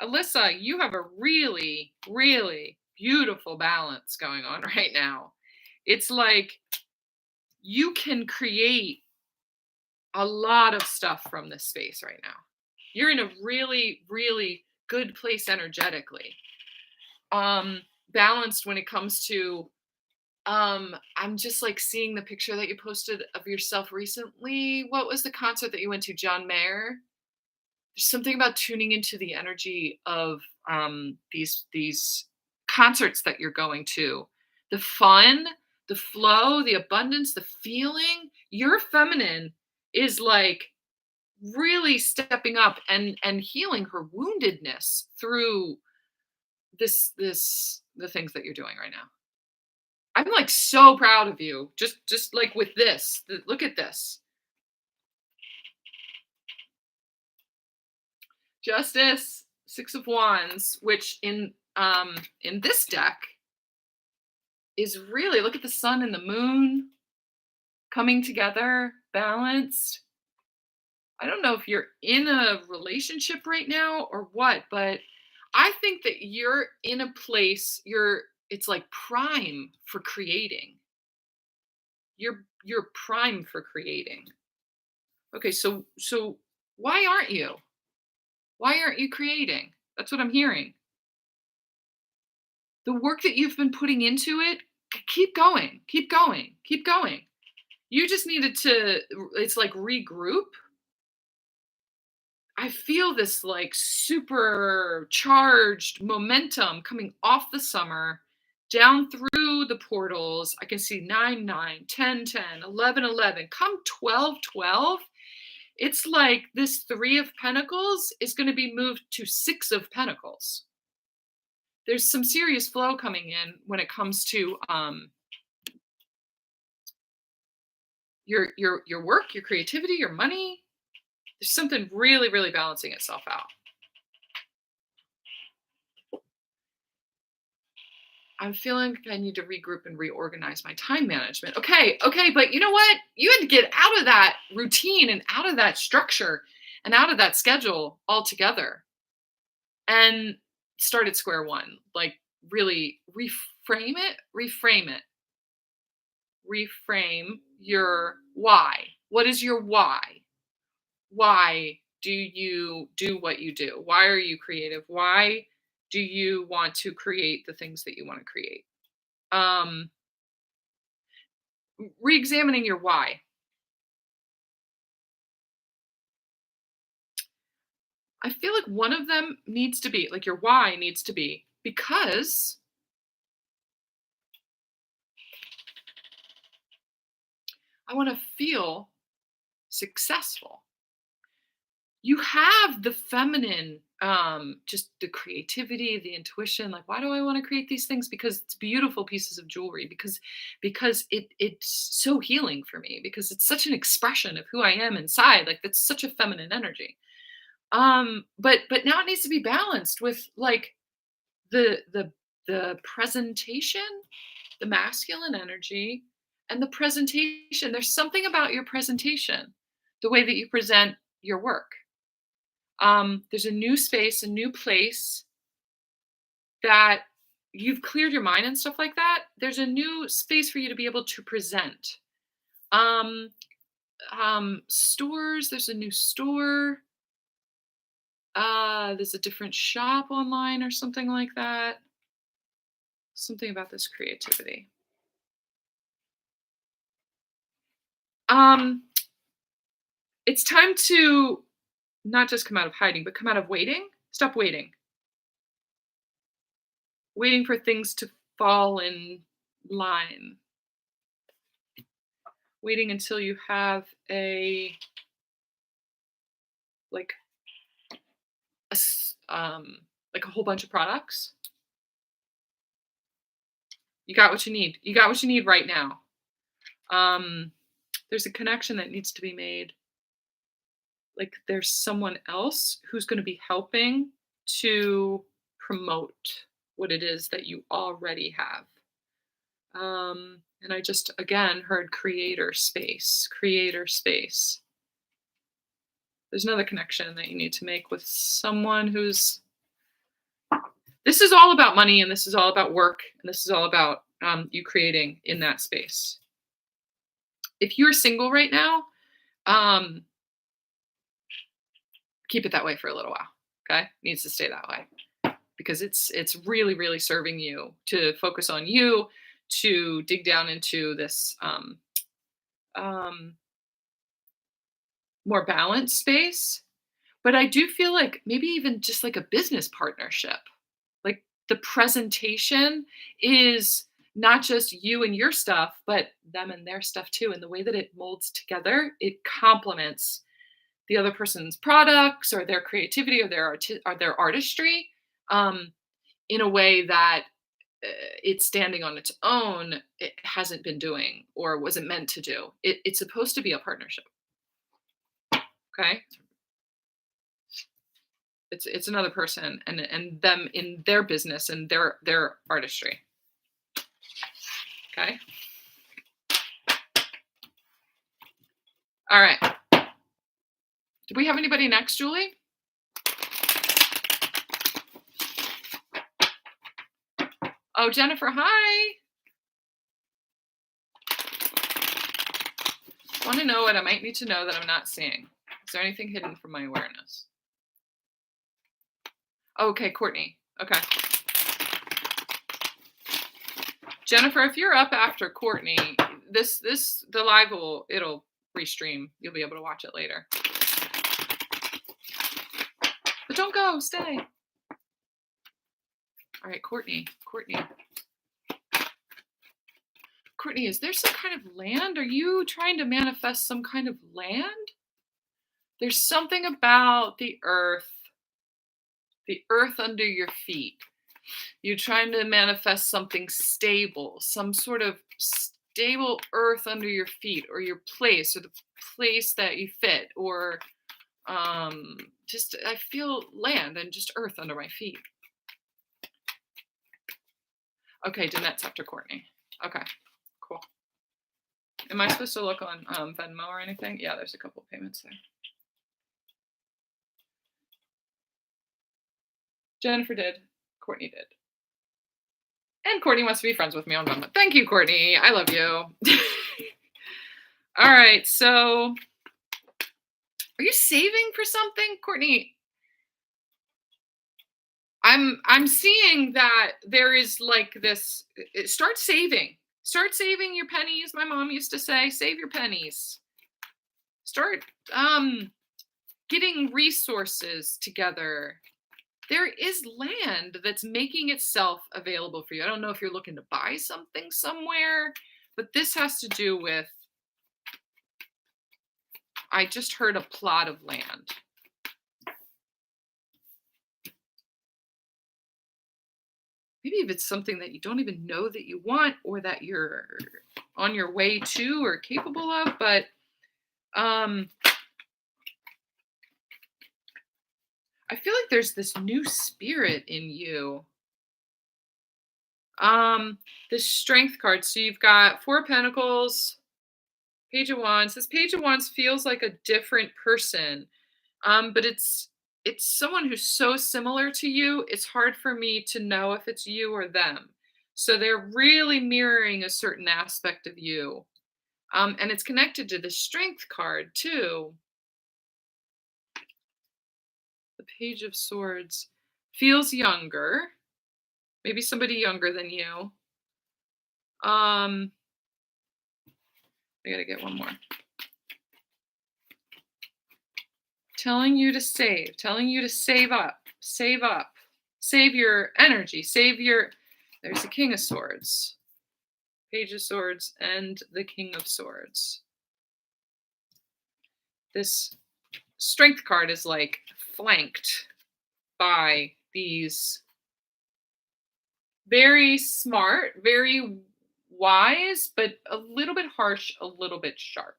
Alyssa, you have a really, really beautiful balance going on right now. It's like you can create a lot of stuff from this space right now. You're in a really, really good place energetically. Balanced when it comes to I'm just like seeing the picture that you posted of yourself recently. What was the concert that you went to, John Mayer? There's something about tuning into the energy of these concerts that you're going to. The fun, the flow, the abundance, the feeling. Your feminine is like really stepping up and healing her woundedness through this the things that you're doing right now. I'm like so proud of you. Just like with this. Look at this. Justice, 6 of Wands, which in this deck is really, look at the sun and the moon coming together, balanced. I don't know if you're in a relationship right now or what, but I think that you're in a place, it's like prime for creating. You're prime for creating. Okay, so why aren't you? Why aren't you creating? That's what I'm hearing. The work that you've been putting into it, keep going, keep going, keep going. You just needed to, it's like regroup. I feel this like super charged momentum coming off the summer down through the portals. I can see 9, 9, 10, 10, 11, 11. Come 12, 12. It's like this 3 of Pentacles is going to be moved to 6 of Pentacles. There's some serious flow coming in when it comes to your work, your creativity, your money. There's something really, really balancing itself out. I'm feeling like I need to regroup and reorganize my time management. Okay, but you know what? You had to get out of that routine and out of that structure and out of that schedule altogether and start at square one. Like really reframe it, reframe your why. What is your why? Why do you do what you do? Why are you creative? Why do you want to create the things that you want to create? Um, Re-examining your why. I feel like one of them needs to be, like your why needs to be because I want to feel successful. You have the feminine, just the creativity, the intuition. Like, why do I want to create these things? Because it's beautiful pieces of jewelry. Because it's so healing for me. Because it's such an expression of who I am inside. Like that's such a feminine energy. But now it needs to be balanced with like the presentation, the masculine energy, and the presentation. There's something about your presentation, the way that you present your work. There's a new space, a new place that you've cleared your mind and stuff like that. There's a new space for you to be able to present. Um, Stores, there's a new store. There's a different shop online or something like that. Something about this creativity. Um, it's time to not just come out of hiding, but come out of waiting. Stop waiting. Waiting for things to fall in line. Waiting until you have like like a whole bunch of products. You got what you need. You got what you need right now. There's a connection that needs to be made. Like there's someone else who's going to be helping to promote what it is that you already have. And I just again heard creator space, creator space. There's another connection that you need to make with someone who's this is all about money and this is all about work and this is all about you creating in that space. If you're single right now, um, keep it that way for a little while. Okay, needs to stay that way because it's really really serving you to focus on you, to dig down into this um, more balanced space. But I do feel like maybe even just like a business partnership. Like the presentation is not just you and your stuff, but them and their stuff too. And the way that it molds together, it complements the other person's products or their creativity or their artistry um, in a way that it's standing on its own. It hasn't been doing or wasn't meant to do. It's supposed to be a partnership. Okay, it's another person and them in their business and their artistry. Okay. All right. Do we have anybody next, Julie? Oh, Jennifer, hi. Want to know what I might need to know that I'm not seeing? Is there anything hidden from my awareness? Okay, Courtney. Okay. Jennifer, if you're up after Courtney, the live it'll restream. You'll be able to watch it later. But don't go, stay. All right, Courtney. Courtney, is there some kind of land? Are you trying to manifest some kind of land? There's something about the earth under your feet. You're trying to manifest something stable, some sort of stable earth under your feet or your place or the place that you fit or just I feel land and just earth under my feet. Okay, Danette's after Courtney. Okay, cool. Am I supposed to look on Venmo or anything? Yeah, there's a couple of payments there. Jennifer did. Courtney did. And Courtney wants to be friends with me on Venmo. Thank you, Courtney. I love you. All right, so are you saving for something, Courtney? I'm seeing that there is like this. Start saving. Start saving your pennies. My mom used to say, "Save your pennies." Start getting resources together. There is land that's making itself available for you. I don't know if you're looking to buy something somewhere, but this has to do with. I just heard a plot of land. Maybe if it's something that you don't even know that you want or that you're on your way to or capable of, but I feel like there's this new spirit in you. This strength card. So you've got 4 of Pentacles, Page of Wands. This Page of Wands feels like a different person. But it's someone who's so similar to you, it's hard for me to know if it's you or them. So they're really mirroring a certain aspect of you. And it's connected to the Strength card too. The Page of Swords feels younger. Maybe somebody younger than you. I gotta get one more. Telling you to save up, save your energy, there's the King of Swords, Page of Swords, and the King of Swords. This Strength card is like flanked by these very smart, very wise, but a little bit harsh, a little bit sharp.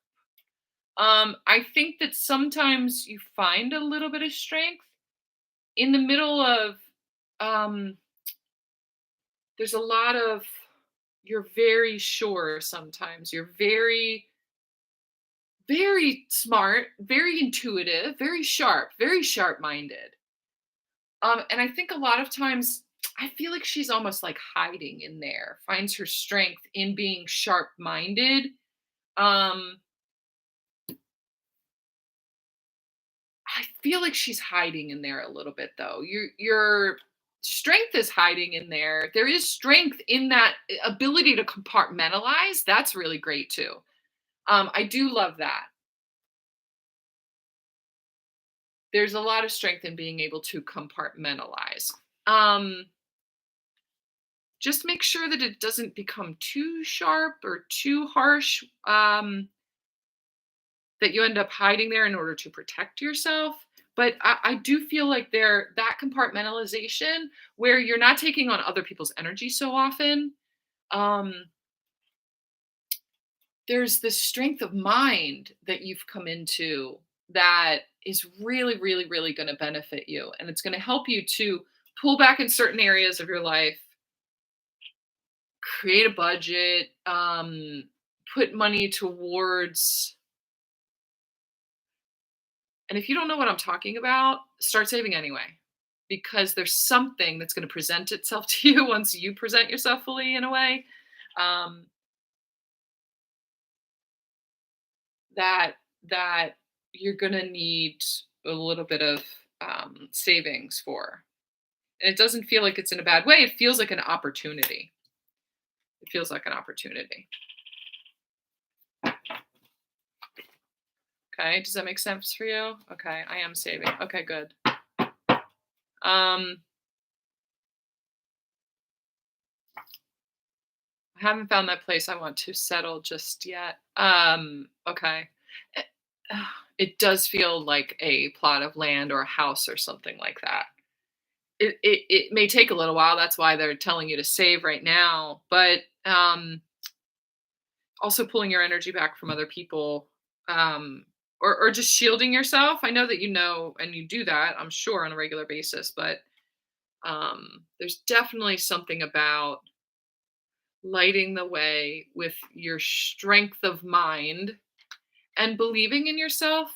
I think that sometimes you find a little bit of strength in the middle of, there's a lot of You're very sure sometimes. You're very, very smart, very intuitive, very sharp-minded. And I think a lot of times I feel like she's almost like hiding in there, finds her strength in being sharp-minded. Um, I feel like she's hiding in there a little bit though. Your strength is hiding in there. There is strength in that ability to compartmentalize. That's really great too. I do love that. There's a lot of strength in being able to compartmentalize. Um, just make sure that it doesn't become too sharp or too harsh. That you end up hiding there in order to protect yourself. But I do feel like there that compartmentalization where you're not taking on other people's energy so often. Um, there's this strength of mind that you've come into that is really, really, really going to benefit you, and it's going to help you to pull back in certain areas of your life, create a budget, put money towards. And if you don't know what I'm talking about, start saving anyway, because there's something that's going to present itself to you once you present yourself fully in a way um, that that you're going to need a little bit of savings for. And it doesn't feel like it's in a bad way. It feels like an opportunity. It feels like an opportunity. Okay, does that make sense for you? Okay, I am saving. Okay, good. Um, I haven't found that place I want to settle just yet. Okay. It, it does feel like a plot of land or a house or something like that. It may take a little while. That's why they're telling you to save right now. But also pulling your energy back from other people, or just shielding yourself. I know that you know and you do that, I'm sure, on a regular basis. But there's definitely something about lighting the way with your strength of mind and believing in yourself.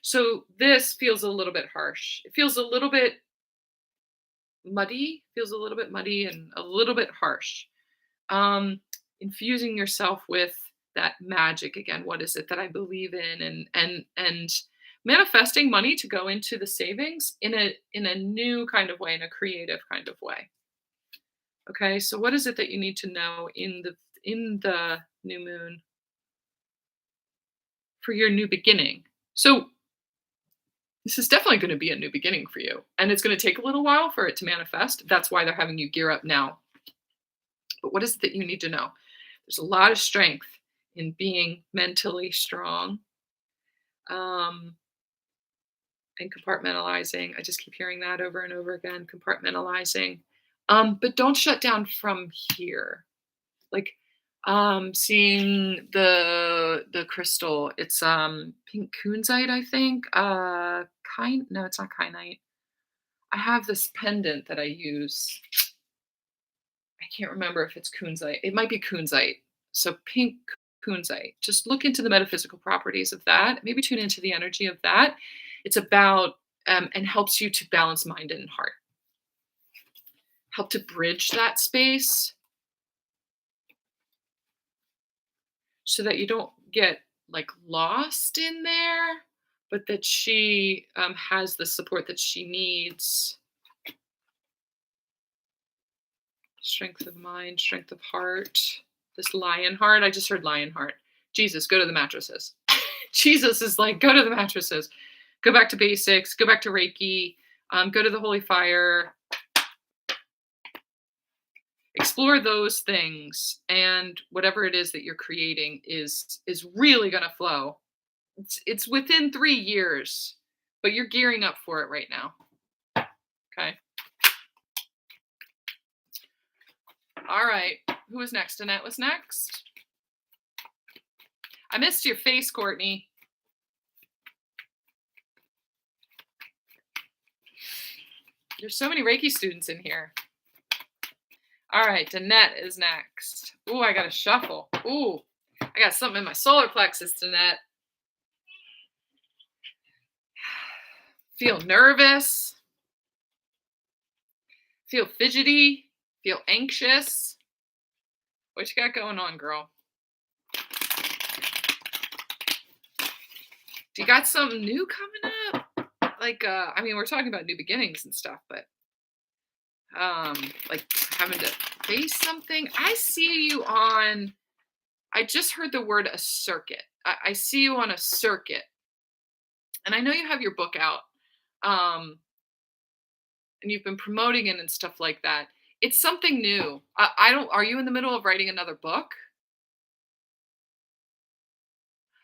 So this feels a little bit harsh. It feels a little bit muddy and a little bit harsh. um Infusing yourself with that magic again. What is it that I believe in? And manifesting money to go into the savings in a new kind of way, in a creative kind of way. Okay, so what is it that you need to know in the new moon for your new beginning? So this is definitely going to be a new beginning for you, and it's going to take a little while for it to manifest. That's why they're having you gear up now. But what is it that you need to know? There's a lot of strength in being mentally strong, um, and compartmentalizing. I just keep hearing that over and over again. Compartmentalizing, but don't shut down from here. Like, seeing the crystal. It's pink kunzite, I think. Kind No, it's not kyanite. I have this pendant that I use. I can't remember if it's kunzite. It might be kunzite. So pink kunzite. Just look into the metaphysical properties of that. Maybe tune into the energy of that. It's about and helps you to balance mind and heart. Help to bridge that space so that you don't get like lost in there, but that she has the support that she needs. Strength of mind, strength of heart. This lion heart. I just heard lion heart. Jesus, go to the mattresses. Jesus is like, go to the mattresses. Go back to basics. Go back to Reiki. Go to the holy fire. Explore those things, and whatever it is that you're creating is really going to flow. It's within 3 years, but you're gearing up for it right now. Okay. All right. Who was next? Annette was next. I missed your face, Courtney. There's so many Reiki students in here. All right, Danette is next. Ooh, I got to shuffle. Ooh, I got something in my solar plexus, Danette. Feel nervous, feel fidgety, feel anxious. What you got going on, girl? Do you got something new coming up? Like, I mean, we're talking about new beginnings and stuff, but like having to face something. I see you on. I just heard the word a circuit. I see you on a circuit, and I know you have your book out, and you've been promoting it and stuff like that. It's something new. I don't. Are you in the middle of writing another book?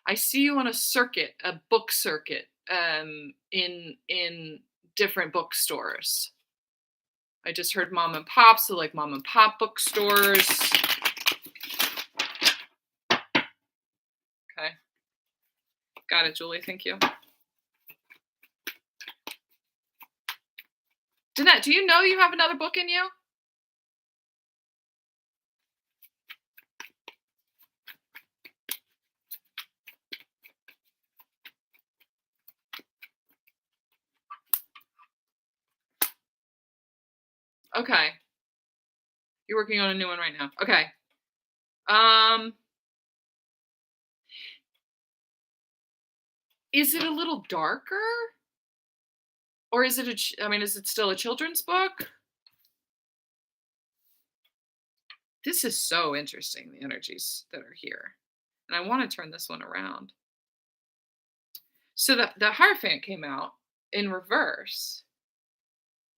I see you on a circuit, a book circuit, in different bookstores. I just heard mom and pop, so like mom and pop bookstores. Okay, got it, Julie. Thank you. Danette, do you know you have another book in you? Okay, you're working on a new one right now. Okay. Um, is it a little darker, or is it I mean, is it still a children's book? This is so interesting. The energies that are here, and I want to turn this one around. So the Hierophant came out in reverse.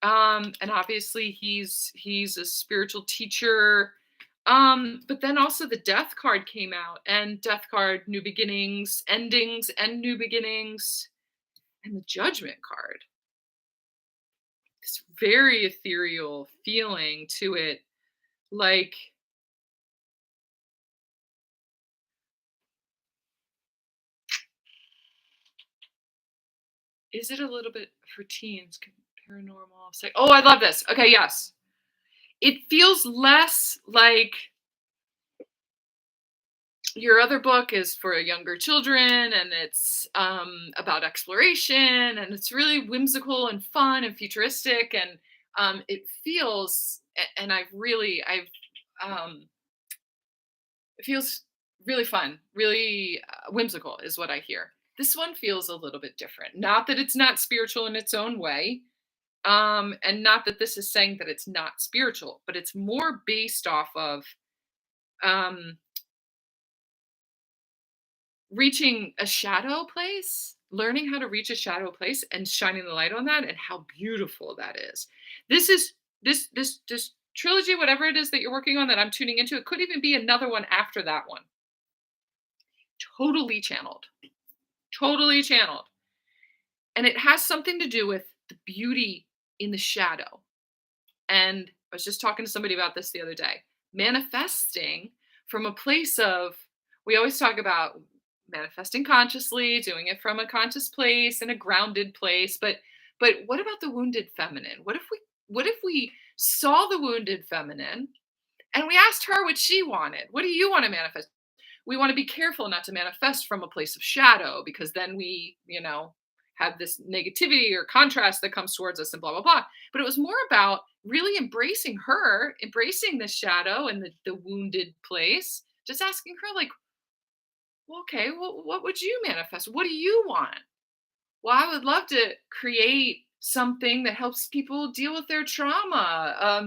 And obviously he's a spiritual teacher. But then also the Death card came out, and Death card, new beginnings, endings, and new beginnings, and the Judgment card. This very ethereal feeling to it, like is it a little bit for teens? Paranormal. Say, oh, I love this. Okay, yes. It feels less like your other book is for younger children, and it's about exploration, and it's really whimsical and fun and futuristic, and it feels and I've it feels really fun, really whimsical is what I hear. This one feels a little bit different, not that it's not spiritual in its own way, and not that this is saying that it's not spiritual, but it's more based off of um reaching a shadow place, learning how to reach a shadow place and shining the light on that, and how beautiful that is. This is this trilogy, whatever it is that you're working on that I'm tuning into, it could even be another one after that one. Totally channeled. Totally channeled. And it has something to do with the beauty in the shadow. And I was just talking to somebody about this the other day. Manifesting from a place of, we always talk about manifesting consciously, doing it from a conscious place and a grounded place. But what about the wounded feminine? What if we saw the wounded feminine and we asked her what she wanted? What do you want to manifest? We want to be careful not to manifest from a place of shadow, because then we, have this negativity or contrast that comes towards us and blah, blah, blah. But it was more about really embracing her, embracing the shadow and the wounded place, just asking her, like, well, okay, well, what would you manifest? What do you want? Well, I would love to create something that helps people deal with their trauma,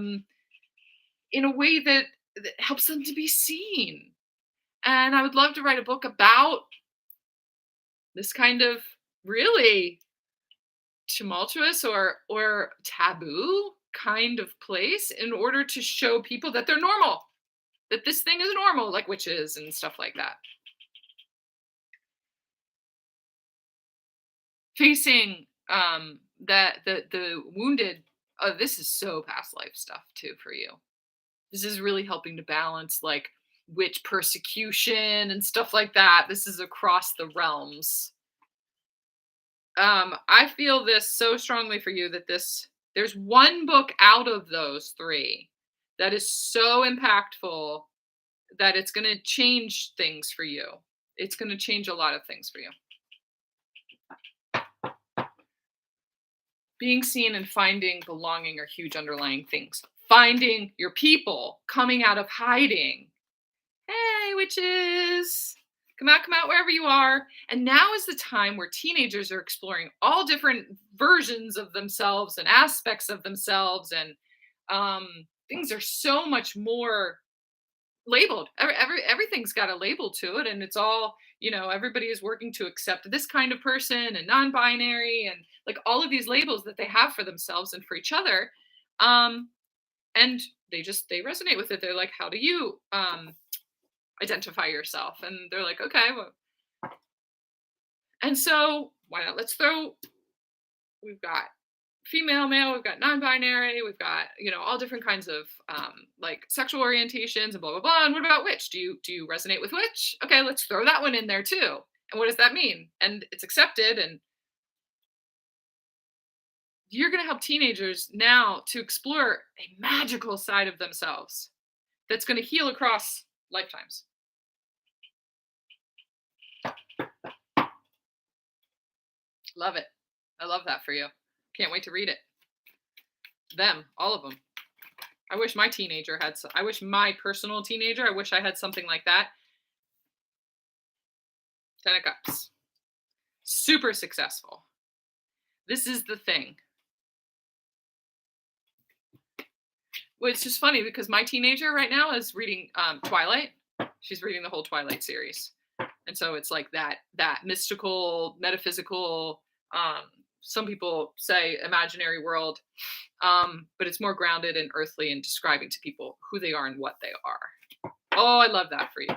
in a way that helps them to be seen. And I would love to write a book about this kind of really tumultuous or taboo kind of place, in order to show people that they're normal, that this thing is normal, like witches and stuff like that. Facing that the wounded, this is so past life stuff too for you. This is really helping to balance like witch persecution and stuff like that. This is across the realms. I feel this so strongly for you, that there's one book out of those three that is so impactful that it's going to change things for you. It's going to change a lot of things for you. Being seen and finding belonging are huge underlying things. Finding your people, coming out of hiding. Hey, witches, come out wherever you are. And now is the time where teenagers are exploring all different versions of themselves and aspects of themselves. And things are so much more labeled. Everything's got a label to it. And it's all, everybody is working to accept this kind of person and non-binary and like all of these labels that they have for themselves and for each other. And they resonate with it. They're like, how do you identify yourself? And they're like, okay, well, and so why not? We've got female, male, we've got non-binary, we've got, all different kinds of like sexual orientations and blah, blah, blah. And what about witch? Do you resonate with witch? Okay, let's throw that one in there too. And what does that mean? And it's accepted. And you're going to help teenagers now to explore a magical side of themselves that's going to heal across lifetimes. Love it. I love that for you. Can't wait to read it. Them, all of them. I wish my personal teenager, I wish I had something like that. 10 of Cups. Super successful. This is the thing. Well, it's just funny because my teenager right now is reading Twilight. She's reading the whole Twilight series. And so it's like that mystical, metaphysical, some people say imaginary world, but it's more grounded and earthly and describing to people who they are and what they are. Oh, I love that for you.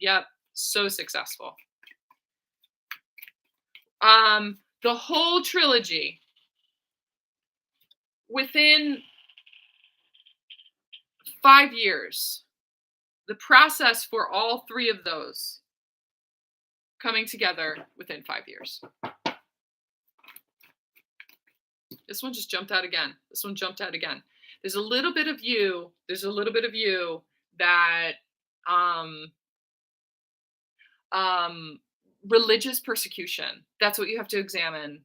Yep, so successful. The whole trilogy, within 5 years, the process for all three of those coming together within 5 years. This one just jumped out again. There's a little bit of you that religious persecution. That's what you have to examine.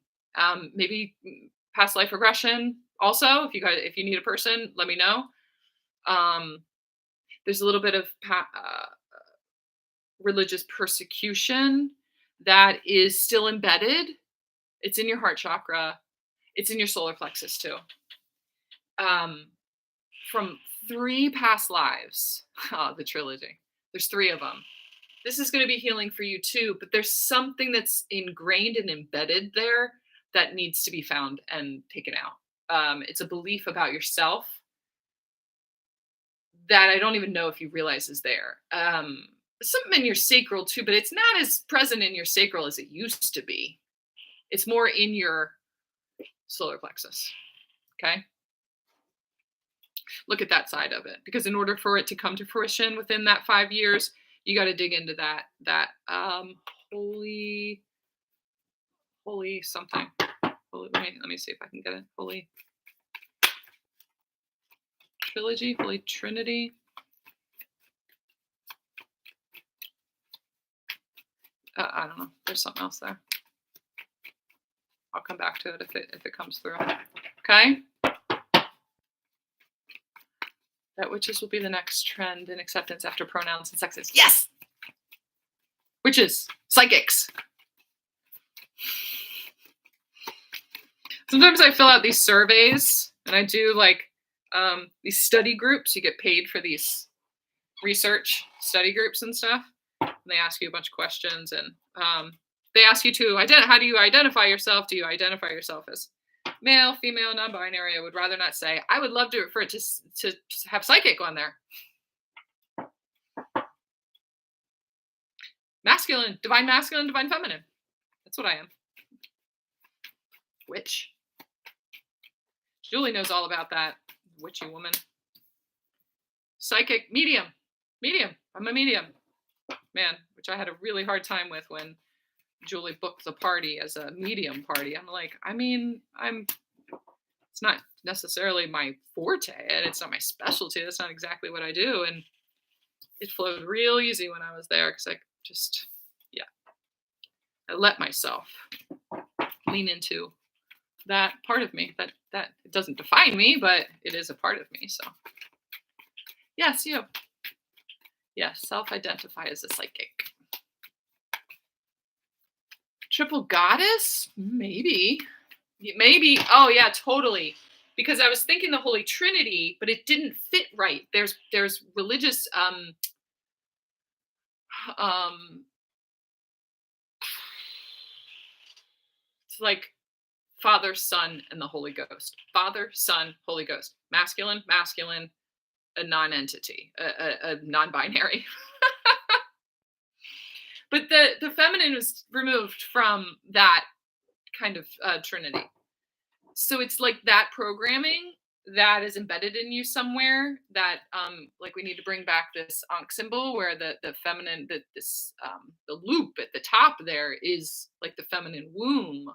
Maybe past life regression also. If you need a person, let me know. There's a little bit of religious persecution that is still embedded. It's in your heart chakra. It's in your solar plexus too. From 3 past lives, the trilogy. There's 3 of them. This is going to be healing for you too, but there's something that's ingrained and embedded there that needs to be found and taken out. It's a belief about yourself that I don't even know if you realize is there. Something in your sacral too, but it's not as present in your sacral as it used to be. It's more in your solar plexus. Okay. Look at that side of it, because in order for it to come to fruition within that 5 years, you got to dig into that holy something. Let me see if I can get it. Holy trilogy, Holy Trinity. I don't know. There's something else there. I'll come back to it if it comes through. Okay. That witches will be the next trend in acceptance after pronouns and sexes. Yes! Witches. Psychics. Sometimes I fill out these surveys and I do like these study groups. You get paid for these research study groups and stuff. And they ask you a bunch of questions and they ask you to how do you identify yourself? Do you identify yourself as male, female, non-binary? I would rather not say. I would love for it to have psychic on there. Masculine, divine feminine. That's what I am. Witch. Julie knows all about that. Witchy woman. Psychic, medium. I'm a medium. Man, which I had a really hard time with when Julie booked the party as a medium party. I'm like, It's not necessarily my forte, and it's not my specialty. That's not exactly what I do. And it flowed real easy when I was there because I just, yeah, I let myself lean into that part of me that it doesn't define me, but it is a part of me. So yes, you. Yes, self-identify as a psychic. Triple goddess? Maybe. Maybe. Oh yeah, totally. Because I was thinking the Holy Trinity, but it didn't fit right. There's religious um it's like Father, Son, and the Holy Ghost. Father, Son, Holy Ghost. Masculine, masculine, a non-entity, a non-binary. But the feminine was removed from that kind of trinity. So it's like that programming that is embedded in you somewhere that like we need to bring back this ankh symbol where the feminine the loop at the top there is like the feminine womb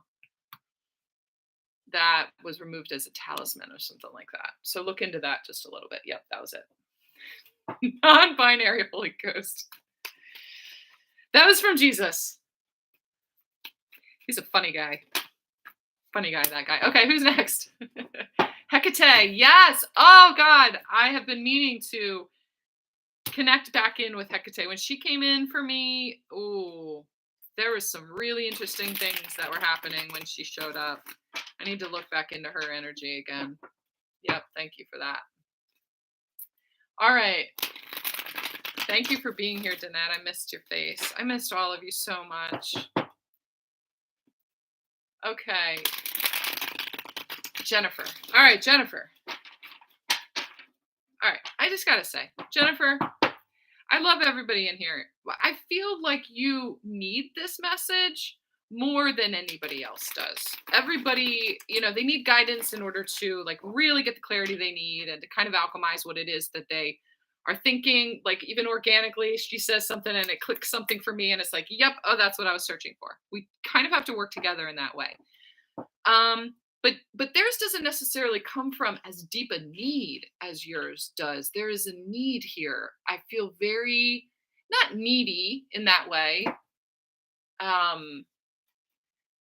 that was removed as a talisman or something like that. So look into that just a little bit. Yep, that was it. Non-binary Holy Ghost. That was from Jesus. He's a funny guy. Funny guy, that guy. Okay, who's next? Hecate. Yes. Oh, God. I have been meaning to connect back in with Hecate. When she came in for me, oh, there was some really interesting things that were happening when she showed up. I need to look back into her energy again. Yep. Thank you for that. All right. Thank you for being here, Danette. I missed your face. I missed all of you so much. Okay. Jennifer. All right, Jennifer. All right. I just got to say, Jennifer, I love everybody in here. I feel like you need this message more than anybody else does. Everybody, they need guidance in order to like really get the clarity they need and to kind of alchemize what it is that they are thinking. Like even organically, she says something and it clicks something for me and it's like, yep, oh, that's what I was searching for. We kind of have to work together in that way. But theirs doesn't necessarily come from as deep a need as yours does. There is a need here. I feel very not needy in that way.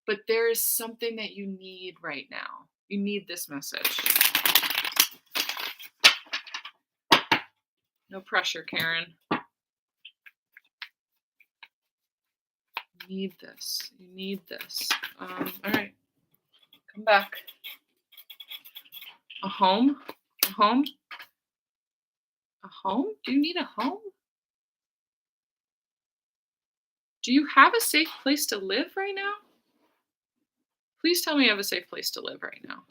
But there is something that you need right now. You need this message. No pressure, Karen. You need this. You need this. All right. Come back. A home? A home? A home? Do you need a home? Do you have a safe place to live right now? Please tell me you have a safe place to live right now.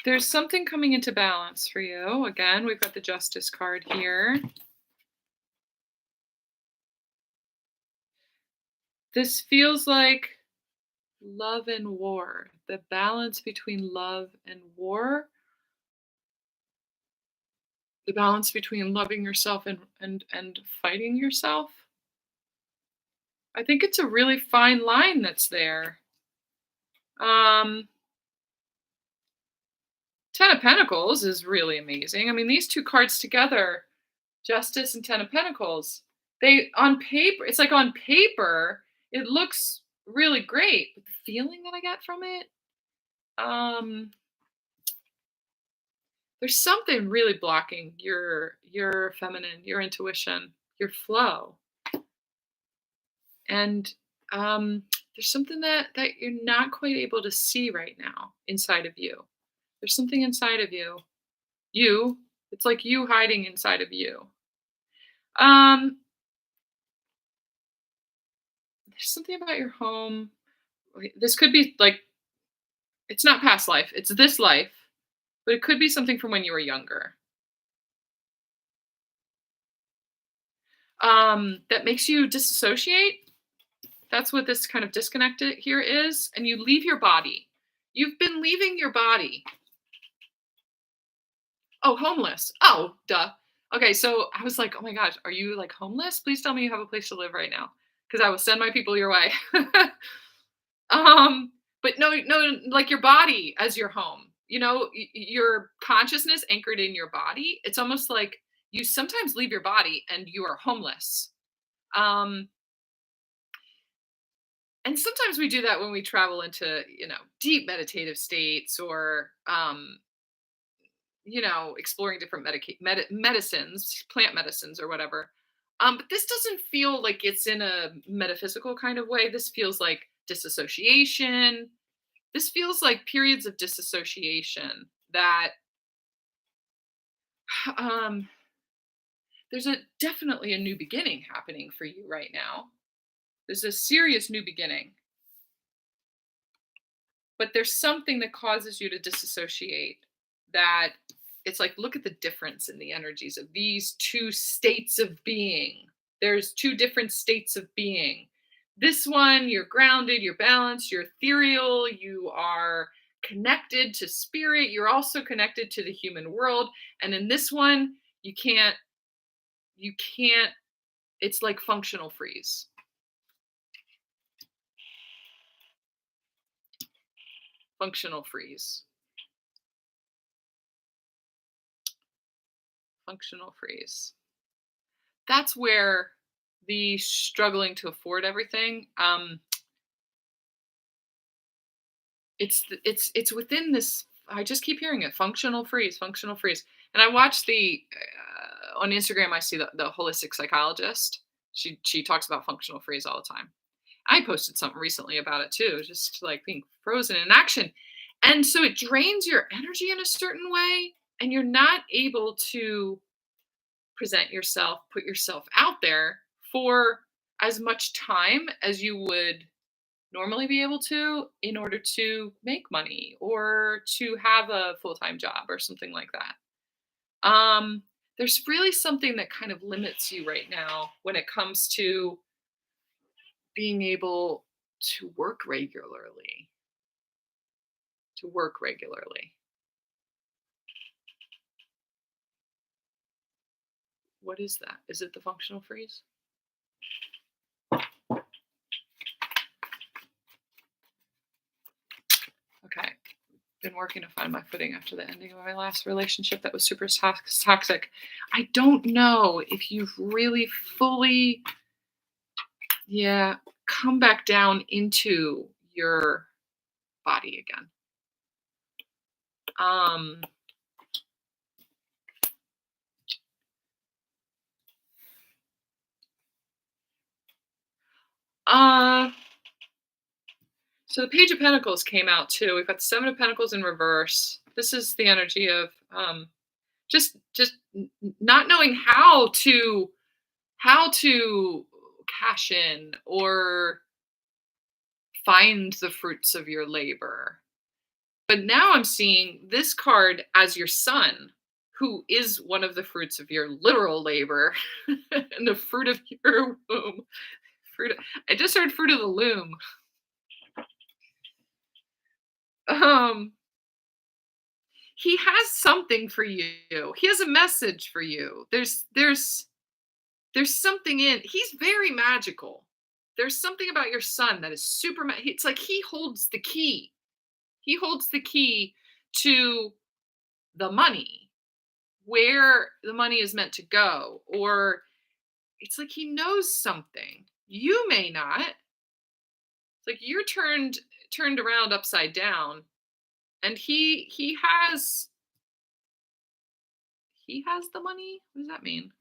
There's something coming into balance for you. Again, we've got the Justice card here. This feels like love and war, the balance between love and war, the balance between loving yourself and fighting yourself. I think it's a really fine line that's there. Ten of Pentacles is really amazing. I mean, these two cards together, Justice and Ten of Pentacles, on paper, it's like on paper, it looks really great. But the feeling that I get from it, there's something really blocking your feminine, your intuition, your flow. And there's something that you're not quite able to see right now inside of you. There's something inside of you. It's like you hiding inside of you. There's something about your home. This could be like, it's not past life, it's this life, but it could be something from when you were younger. That makes you disassociate, That's what this kind of disconnect here is. And you leave your body. You've been leaving your body. Oh, homeless. Oh, duh. Okay, so I was like, oh my gosh, are you like homeless? Please tell me you have a place to live right now, because I will send my people your way. um, but no, no, like your body as your home. Your consciousness anchored in your body. It's almost like you sometimes leave your body and you are homeless. Um, and sometimes we do that when we travel into deep meditative states, or exploring different medicines, plant medicines, or whatever. But this doesn't feel like it's in a metaphysical kind of way. This feels like disassociation. This feels like periods of disassociation that um, there's definitely a new beginning happening for you right now. There's a serious new beginning, but there's something that causes you to disassociate, that it's like, look at the difference in the energies of these two states of being. There's two different states of being. This one, you're grounded, you're balanced, you're ethereal, you are connected to spirit, you're also connected to the human world. And in this one, you can't, it's like functional freeze. Functional freeze. Functional freeze. That's where the struggling to afford everything, it's within this. I just keep hearing it, functional freeze, functional freeze. And I watch the on Instagram, I see the holistic psychologist. She talks about functional freeze all the time. I posted something recently about it too, just like being frozen in action. And so it drains your energy in a certain way, and you're not able to present yourself, put yourself out there for as much time as you would normally be able to, in order to make money or to have a full-time job or something like that. There's really something that kind of limits you right now when it comes to being able to work regularly. To work regularly. What is that? Is it the functional freeze? Okay. Been working to find my footing after the ending of my last relationship that was super toxic. I don't know if you've really fully, come back down into your body again. Uh, so the Page of Pentacles came out too. We've got the Seven of Pentacles in reverse. This is the energy of just not knowing how to cash in or find the fruits of your labor. But now I'm seeing this card as your son, who is one of the fruits of your literal labor and the fruit of your womb. I just heard fruit of the loom. He has something for you. He has a message for you. There's something he's very magical. There's something about your son that is super it's like he holds the key. He holds the key to the money, where the money is meant to go, or it's like he knows something. You may not. It's like you're turned around upside down, and he has the money. What does that mean?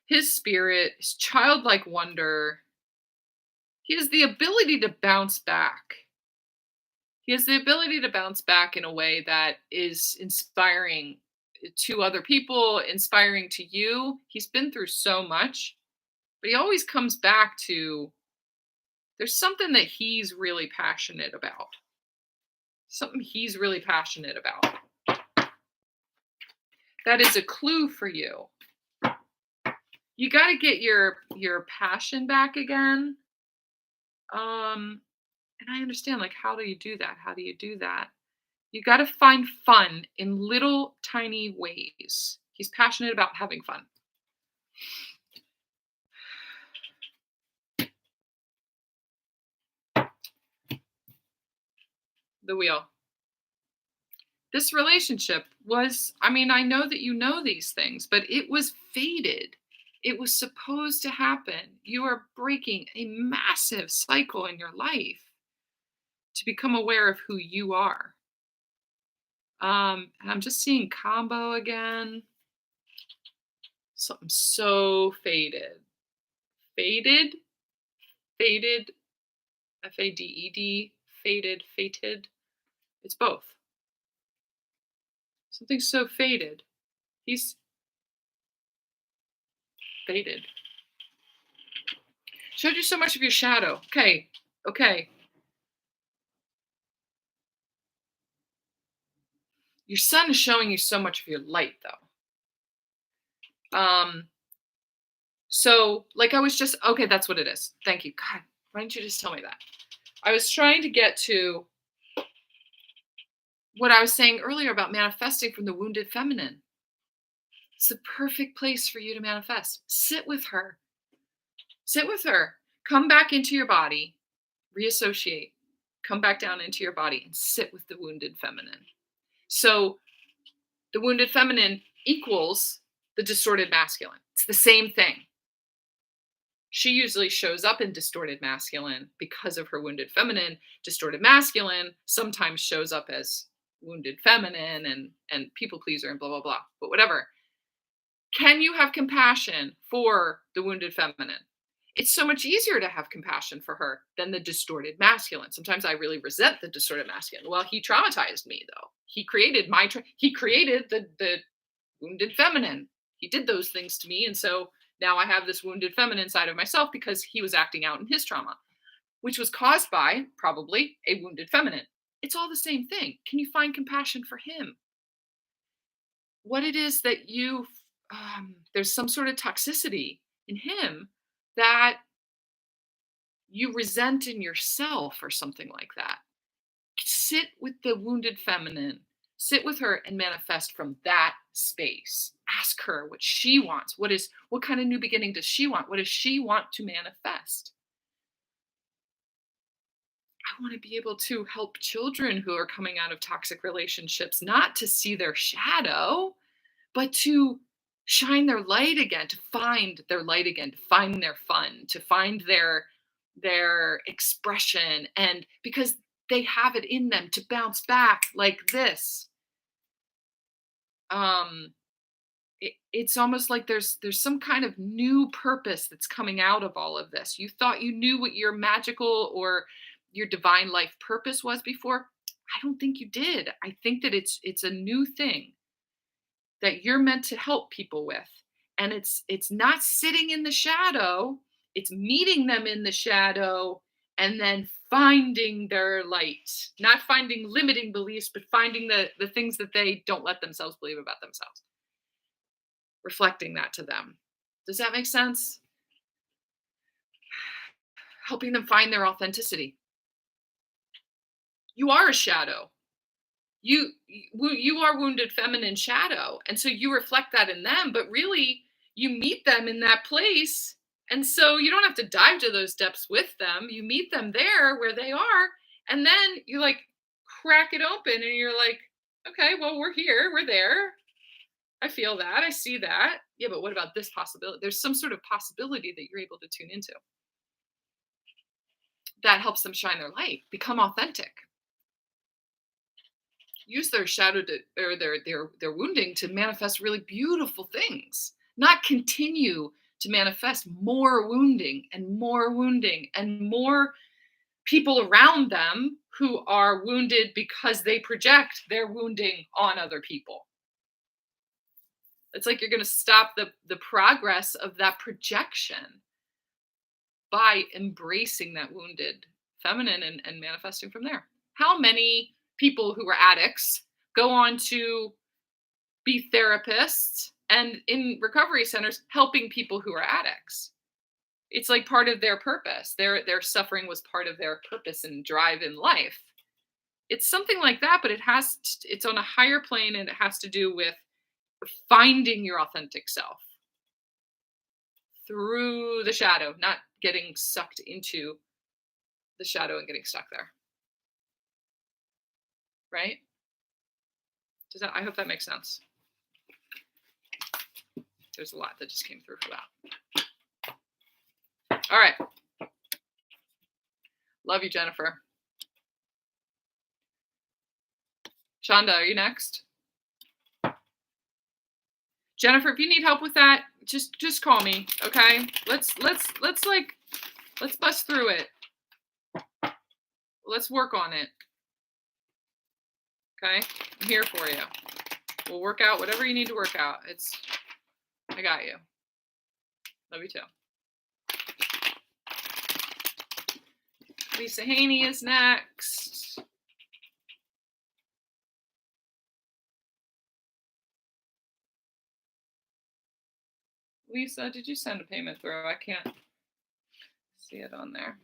His spirit, his childlike wonder. He has the ability to bounce back. He has the ability to bounce back in a way that is inspiring to other people, inspiring to you. He's been through so much, but he always comes back to, there's something that he's really passionate about. Something he's really passionate about. That is a clue for you. You got to get your passion back again. And I understand, like, how do you do that? How do you do that? You got to find fun in little tiny ways. He's passionate about having fun. The wheel. This relationship was, I mean, I know that you know these things, but it was fated. It was supposed to happen. You are breaking a massive cycle in your life to become aware of who you are. And I'm just seeing combo again. Something so faded. Faded, faded, FADED, faded, fated. It's both. Something so faded. He's faded. Showed you so much of your shadow. Okay. Okay. Your sun is showing you so much of your light, though. So like I was just okay, that's what it is. Thank you. God, why didn't you just tell me that? I was trying to get to what I was saying earlier about manifesting from the wounded feminine. It's the perfect place for you to manifest. Sit with her. Sit with her. Come back into your body, reassociate, come back down into your body and sit with the wounded feminine. So the wounded feminine equals the distorted masculine. It's the same thing. She usually shows up in distorted masculine because of her wounded feminine. Distorted masculine sometimes shows up as wounded feminine and people pleaser and blah blah blah. But whatever. Can you have compassion for the wounded feminine? It's so much easier to have compassion for her than the distorted masculine. Sometimes I really resent the distorted masculine. Well, he traumatized me though. He created he created the wounded feminine. He did those things to me, and so now I have this wounded feminine side of myself because he was acting out in his trauma, which was caused by probably a wounded feminine. It's all the same thing. Can you find compassion for him? What it is that there's some sort of toxicity in him that you resent in yourself or something like that. Sit with the wounded feminine. Sit with her and manifest from that space. Ask her what she wants. What kind of new beginning does she want? What does she want to manifest? I want to be able to help children who are coming out of toxic relationships not to see their shadow, but to shine their light again, to find their light again, to find their fun, to find their expression, and because they have it in them to bounce back like this. um it's almost like there's some kind of new purpose that's coming out of all of this. You thought you knew what your magical or your divine life purpose was before. I don't think you did. I think that it's a new thing that you're meant to help people with, and it's not sitting in the shadow. It's meeting them in the shadow and then finding their light, not finding limiting beliefs, but finding the things that they don't let themselves believe about themselves, reflecting that to them. Does that make sense? Helping them find their authenticity. You are a shadow. You are wounded feminine shadow, and so you reflect that in them, but really you meet them in that place, and so you don't have to dive to those depths with them. You meet them there where they are, and then you like crack it open and you're like, okay, well, we're here, we're there. I feel that, I see that. Yeah, but what about this possibility? There's some sort of possibility that you're able to tune into that helps them shine their light, become authentic, use their shadow to, or their wounding to manifest really beautiful things, not continue to manifest more wounding and more wounding and more people around them who are wounded because they project their wounding on other people. It's like you're going to stop the progress of that projection by embracing that wounded feminine and manifesting from there. How many people who are addicts go on to be therapists, and in recovery centers helping people who are addicts. It's like part of their purpose. Their suffering was part of their purpose and drive in life. It's something like that, but it's on a higher plane, and it has to do with finding your authentic self through the shadow, not getting sucked into the shadow and getting stuck there. Right? Does that I hope that makes sense. There's a lot that just came through for that. All right. Love you, Jennifer. Shonda, are you next? Jennifer, if you need help with that, just call me, okay? Let's bust through it. Let's work on it. Okay? I'm here for you. We'll work out whatever you need to work out. I got you. Love you too. Lisa Haney is next. Lisa, did you send a payment through? I can't see it on there.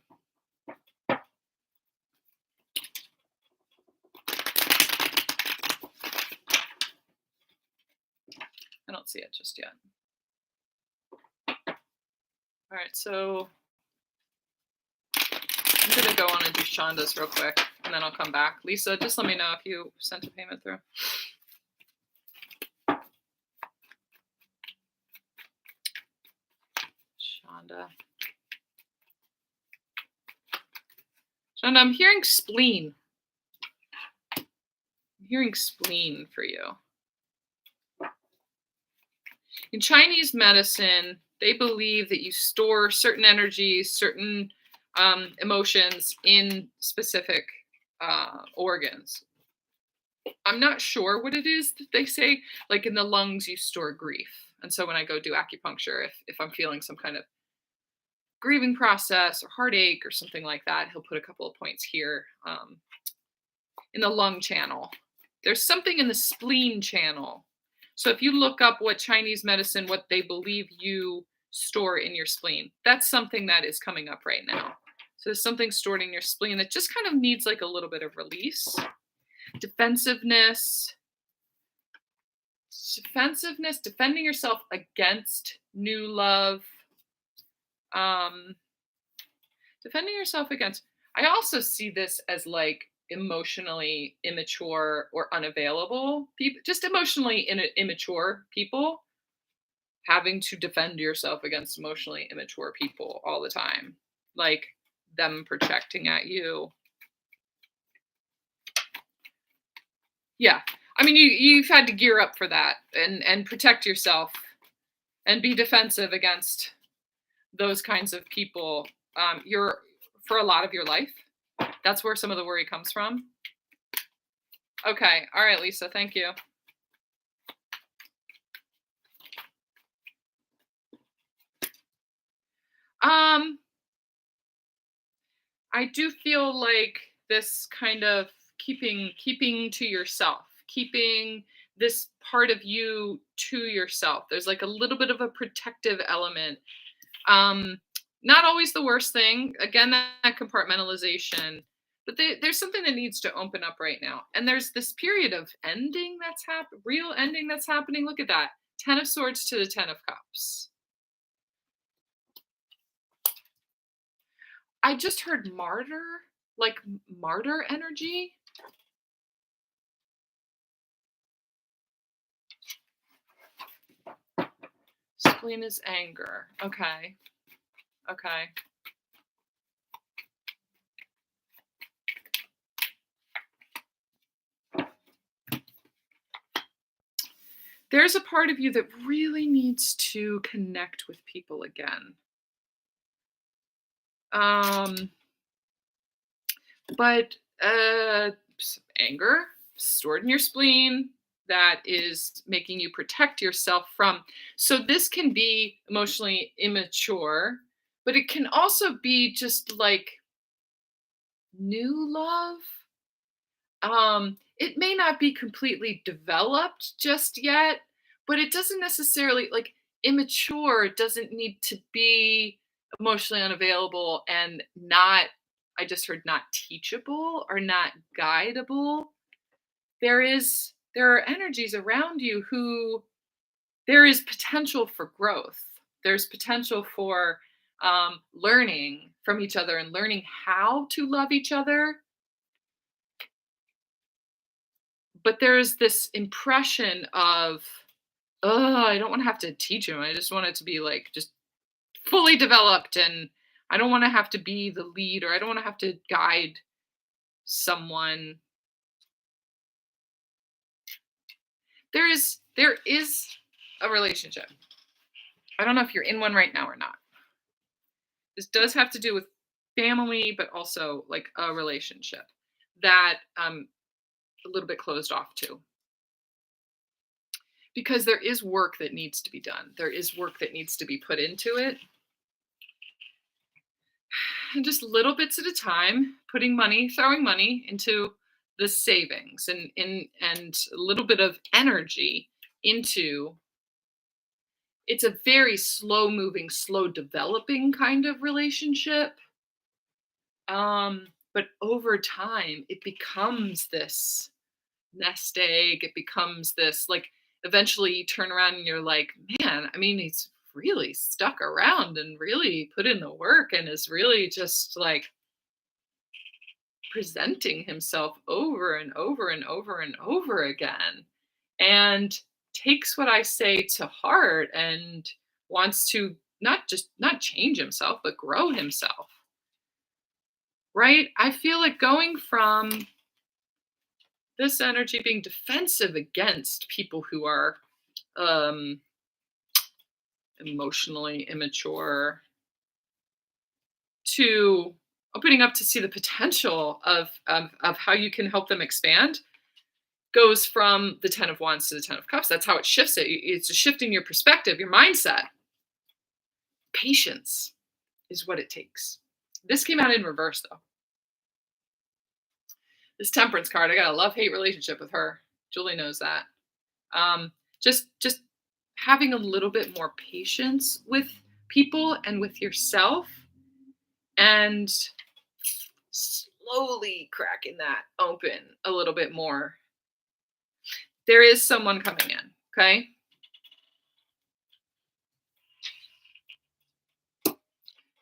I don't see it just yet. All right, so I'm going to go on and do Shonda's real quick, and then I'll come back. Lisa, just let me know if you sent a payment through. Shonda, I'm hearing spleen. I'm hearing spleen for you. In Chinese medicine, they believe that you store certain energies, certain emotions in specific organs. I'm not sure what it is that they say. Like in the lungs, you store grief. And so when I go do acupuncture, if I'm feeling some kind of grieving process or heartache or something like that, he'll put a couple of points here in the lung channel. There's something in the spleen channel. So if you look up what Chinese medicine, what they believe you store in your spleen, that's something that is coming up right now. So there's something stored in your spleen that just kind of needs like a little bit of release. Defensiveness, defending yourself against new love. Defending yourself against, I also see this as like emotionally immature or unavailable people, just emotionally immature people having to defend yourself against emotionally immature people all the time, like them projecting at you. Yeah, I mean, you've had to gear up for that and protect yourself and be defensive against those kinds of people. You're for a lot of your life. That's where some of the worry comes from. Okay. All right, Lisa. Thank you. I do feel like this kind of keeping to yourself, keeping this part of you to yourself. There's like a little bit of a protective element. Not always the worst thing. Again, that compartmentalization. But there's something that needs to open up right now. And there's this period of ending that's real ending that's happening. Look at that. 10 of Swords to the 10 of Cups. I just heard martyr, like martyr energy. Spleen is anger. Okay. Okay. There's a part of you that really needs to connect with people again. But anger stored in your spleen that is making you protect yourself from. So this can be emotionally immature, but it can also be just like new love. It may not be completely developed just yet, but it doesn't necessarily like immature doesn't need to be emotionally unavailable and not I just heard not teachable or not guidable. There are energies around you who there is potential for growth. There's potential for learning from each other and learning how to love each other. But there's this impression of, oh, I don't want to have to teach him. I just want it to be like just fully developed, and I don't want to have to be the lead, or I don't want to have to guide someone. There is a relationship. I don't know if you're in one right now or not. This does have to do with family, but also like a relationship that a little bit closed off to, because there is work that needs to be done. There is work that needs to be put into it, and just little bits at a time, putting money, throwing money into the savings and a little bit of energy into it's a very slow moving, slow developing kind of relationship. But over time, it becomes this nest egg. It becomes this like eventually you turn around and you're like, man, I mean, he's really stuck around and really put in the work and is really just like presenting himself over and over and over and over again and takes what I say to heart and wants to not change himself but grow himself, right? I feel like going from this energy being defensive against people who are um emotionally immature to opening up to see the potential of how you can help them expand goes from the 10 of wands to the 10 of cups. That's how it shifts it. It's a shift in your perspective, your mindset. Patience is what it takes. This came out in reverse though. This temperance card, I got a love-hate relationship with her. Julie knows that. Just having a little bit more patience with people and with yourself and slowly cracking that open a little bit more. There is someone coming in, okay?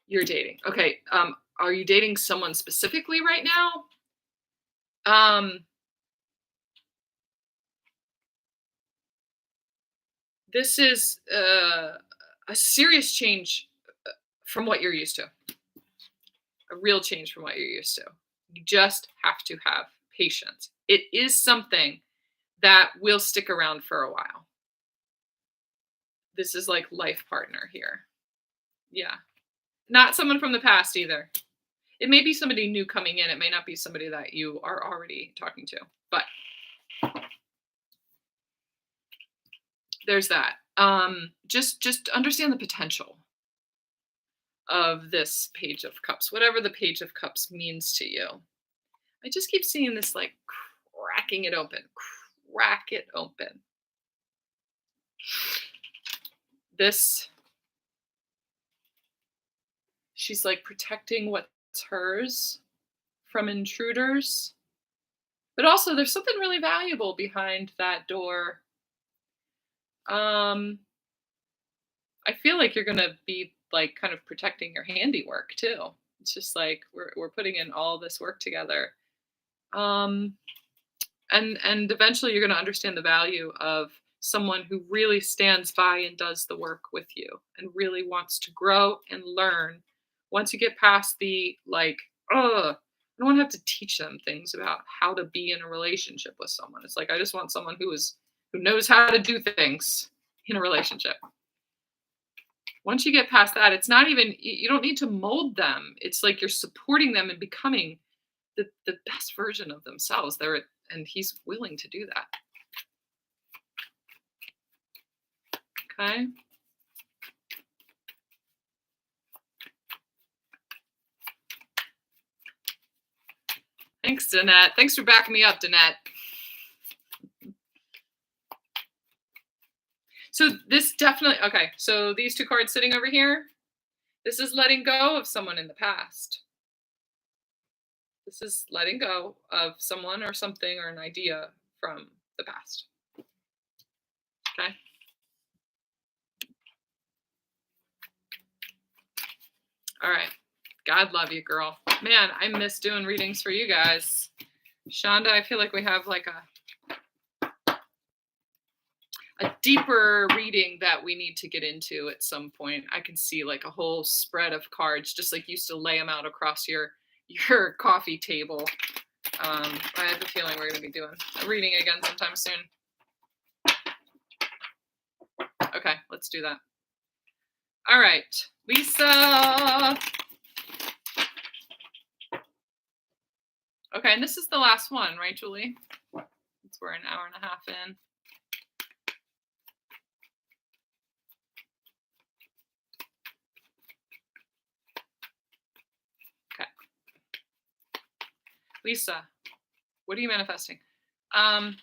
You're dating. Okay. Are you dating someone specifically right now? This is a serious change from what you're used to. A real change from what you're used to. You just have to have patience. It is something that will stick around for a while. This is like life partner here. Yeah. Not someone from the past either. It may be somebody new coming in. It may not be somebody that you are already talking to. But there's that. Just understand the potential of this page of cups, whatever the page of cups means to you. I just keep seeing this like cracking it open, crack it open. This, she's like protecting what's hers from intruders. But also there's something really valuable behind that door. I feel like you're gonna be like kind of protecting your handiwork too. It's just like we're putting in all this work together. Um, and eventually you're gonna understand the value of someone who really stands by and does the work with you and really wants to grow and learn. Once you get past the like, oh, I don't want to have to teach them things about how to be in a relationship with someone. It's like I just want someone who knows how to do things in a relationship. Once you get past that, it's not even you don't need to mold them. It's like you're supporting them in becoming the best version of themselves. And he's willing to do that. Okay. Thanks, Danette. Thanks for backing me up, Danette. So this definitely okay. So these two cards sitting over here, this is letting go of someone in the past. This is letting go of someone or something or an idea from the past. Okay. All right. God love you, girl. Man, I miss doing readings for you guys. Shonda, I feel like we have like a deeper reading that we need to get into at some point. I can see like a whole spread of cards, just like you used to lay them out across your coffee table. I have a feeling we're going to be doing a reading again sometime soon. Okay, let's do that. All right, Lisa. Okay, and this is the last one, right, Julie? We're an hour and a half in. Okay. Lisa, what are you manifesting? What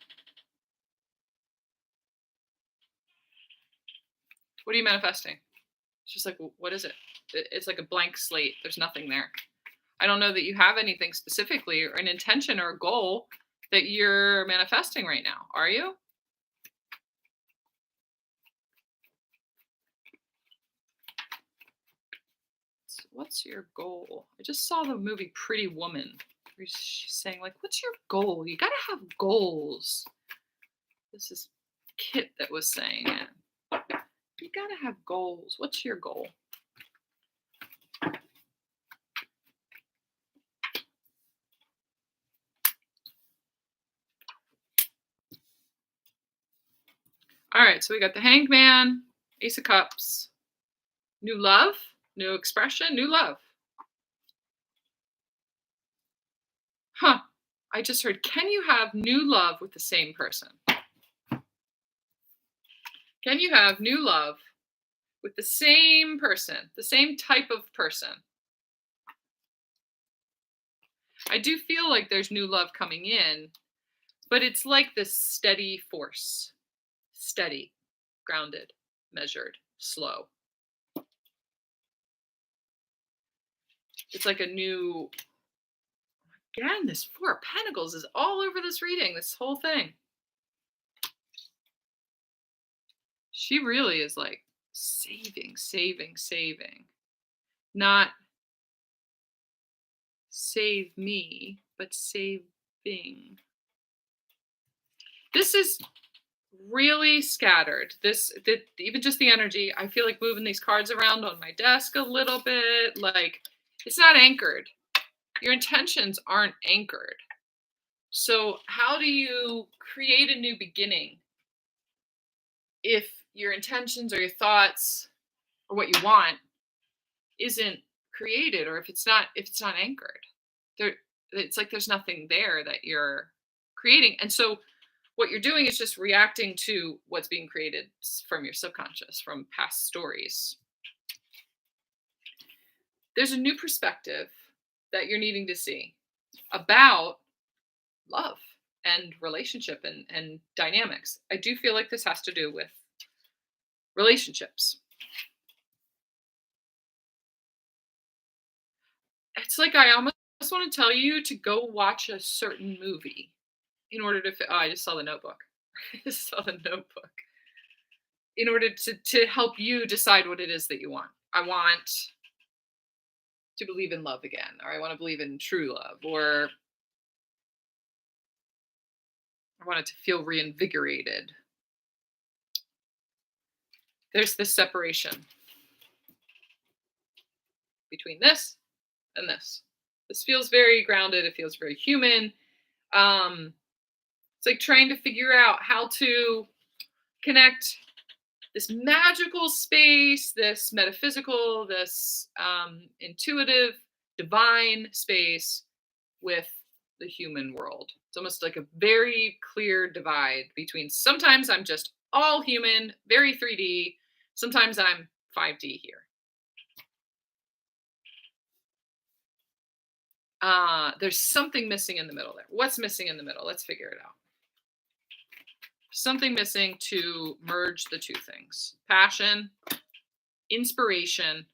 are you manifesting? It's just like, what is it? It's like a blank slate. There's nothing there. I don't know that you have anything specifically or an intention or a goal that you're manifesting right now. Are you? What's your goal? I just saw the movie Pretty Woman. She's saying like, what's your goal? You got to have goals. This is Kit that was saying it. You got to have goals. What's your goal? All right, so we got the Hanged Man, Ace of Cups, new love, new expression, new love. Huh. I just heard, can you have new love with the same person? Can you have new love with the same person, the same type of person? I do feel like there's new love coming in, but it's like this steady force. Steady, grounded, measured, slow. It's like a new, again, this Four of Pentacles is all over this reading, this whole thing. She really is like saving, saving, saving. Not save me, but saving. This is really scattered. Even just the energy, I feel like moving these cards around on my desk a little bit, like it's not anchored. Your intentions aren't anchored. So how do you create a new beginning if your intentions or your thoughts or what you want isn't created, or if it's not anchored? It's like there's nothing there that you're creating. And so what you're doing is just reacting to what's being created from your subconscious, from past stories. There's a new perspective that you're needing to see about love and relationship and dynamics. I do feel like this has to do with relationships. It's like I almost want to tell you to go watch a certain movie in order to I just saw the Notebook. I just saw the Notebook. In order to help you decide what it is that you want. I want to believe in love again, or I want to believe in true love, or I want it to feel reinvigorated. There's this separation between this and this. This feels very grounded. It feels very human. It's like trying to figure out how to connect this magical space, this metaphysical, this intuitive, divine space with the human world. It's almost like a very clear divide between sometimes I'm just all human, very 3D, sometimes I'm 5D here. There's something missing in the middle there. What's missing in the middle? Let's figure it out. something missing to merge the two things: passion, inspiration,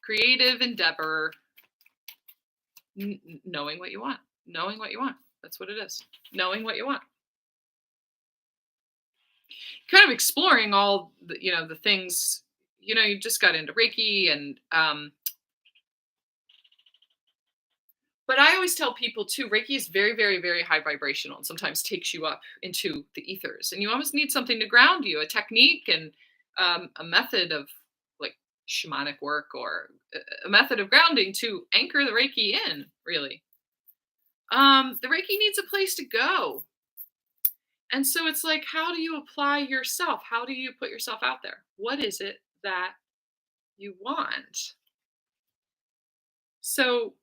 creative endeavor, knowing what you want. Knowing what you want. That's what it is. Knowing what you want. Kind of exploring all the things. You just got into Reiki, and but I always tell people too, Reiki is very, very, very high vibrational and sometimes takes you up into the ethers. And you almost need something to ground you, a technique and a method of like shamanic work, or a method of grounding to anchor the Reiki in, really. The Reiki needs a place to go. And so it's like, how do you apply yourself? How do you put yourself out there? What is it that you want? So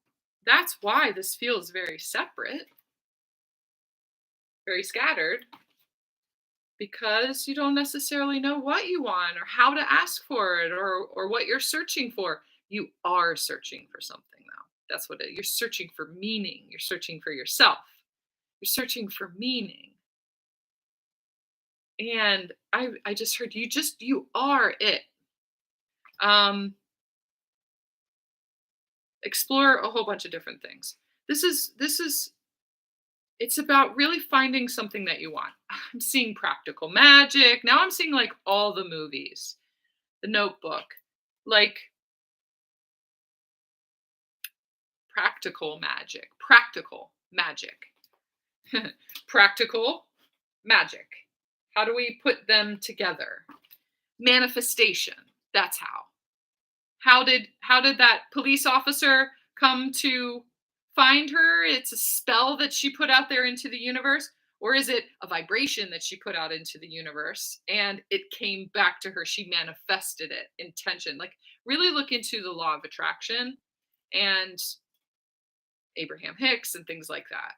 that's why this feels very separate, very scattered, because you don't necessarily know what you want or how to ask for it, or what you're searching for. You are searching for something, though. That's what you're searching for: meaning. You're searching for yourself. You're searching for meaning. And I just heard you are it. Explore a whole bunch of different things. This is it's about really finding something that you want. I'm seeing practical magic. Now I'm seeing like all the movies, The Notebook, like practical magic, practical magic. How do we put them together? Manifestation. That's how. How did that police officer come to find her? It's a spell that she put out there into the universe, or is it a vibration that she put out into the universe and it came back to her? She manifested it. Intention. Like, really look into the law of attraction and Abraham Hicks and things like that.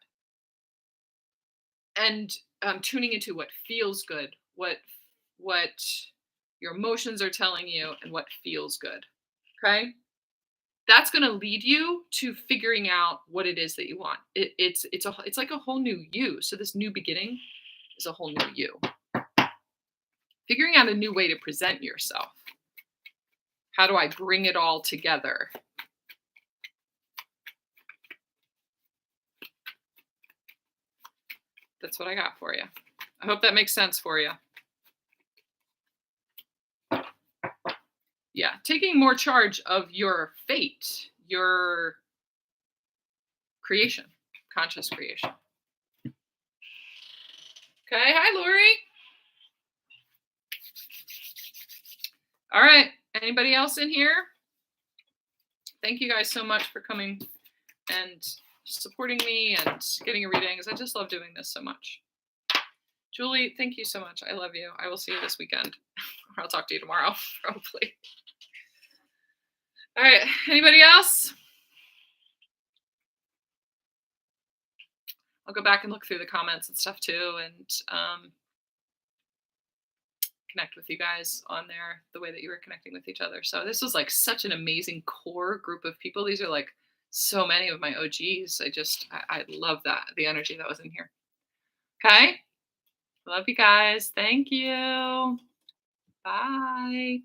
And tuning into what feels good, what your emotions are telling you, and what feels good. Okay, that's going to lead you to figuring out what it is that you want. It's like a whole new you. So this new beginning is a whole new you. Figuring out a new way to present yourself. How do I bring it all together? That's what I got for you. I hope that makes sense for you. Yeah, taking more charge of your fate, your creation, conscious creation. Okay, hi, Lori. All right, anybody else in here? Thank you guys so much for coming and supporting me and getting readings. I just love doing this so much. Julie, thank you so much. I love you. I will see you this weekend. Or I'll talk to you tomorrow, probably. All right, anybody else? I'll go back and look through the comments and stuff too, and connect with you guys on there the way that you were connecting with each other. So this was like such an amazing core group of people. These are like so many of my OGs. I love that, the energy that was in here. Okay. Love you guys. Thank you. Bye.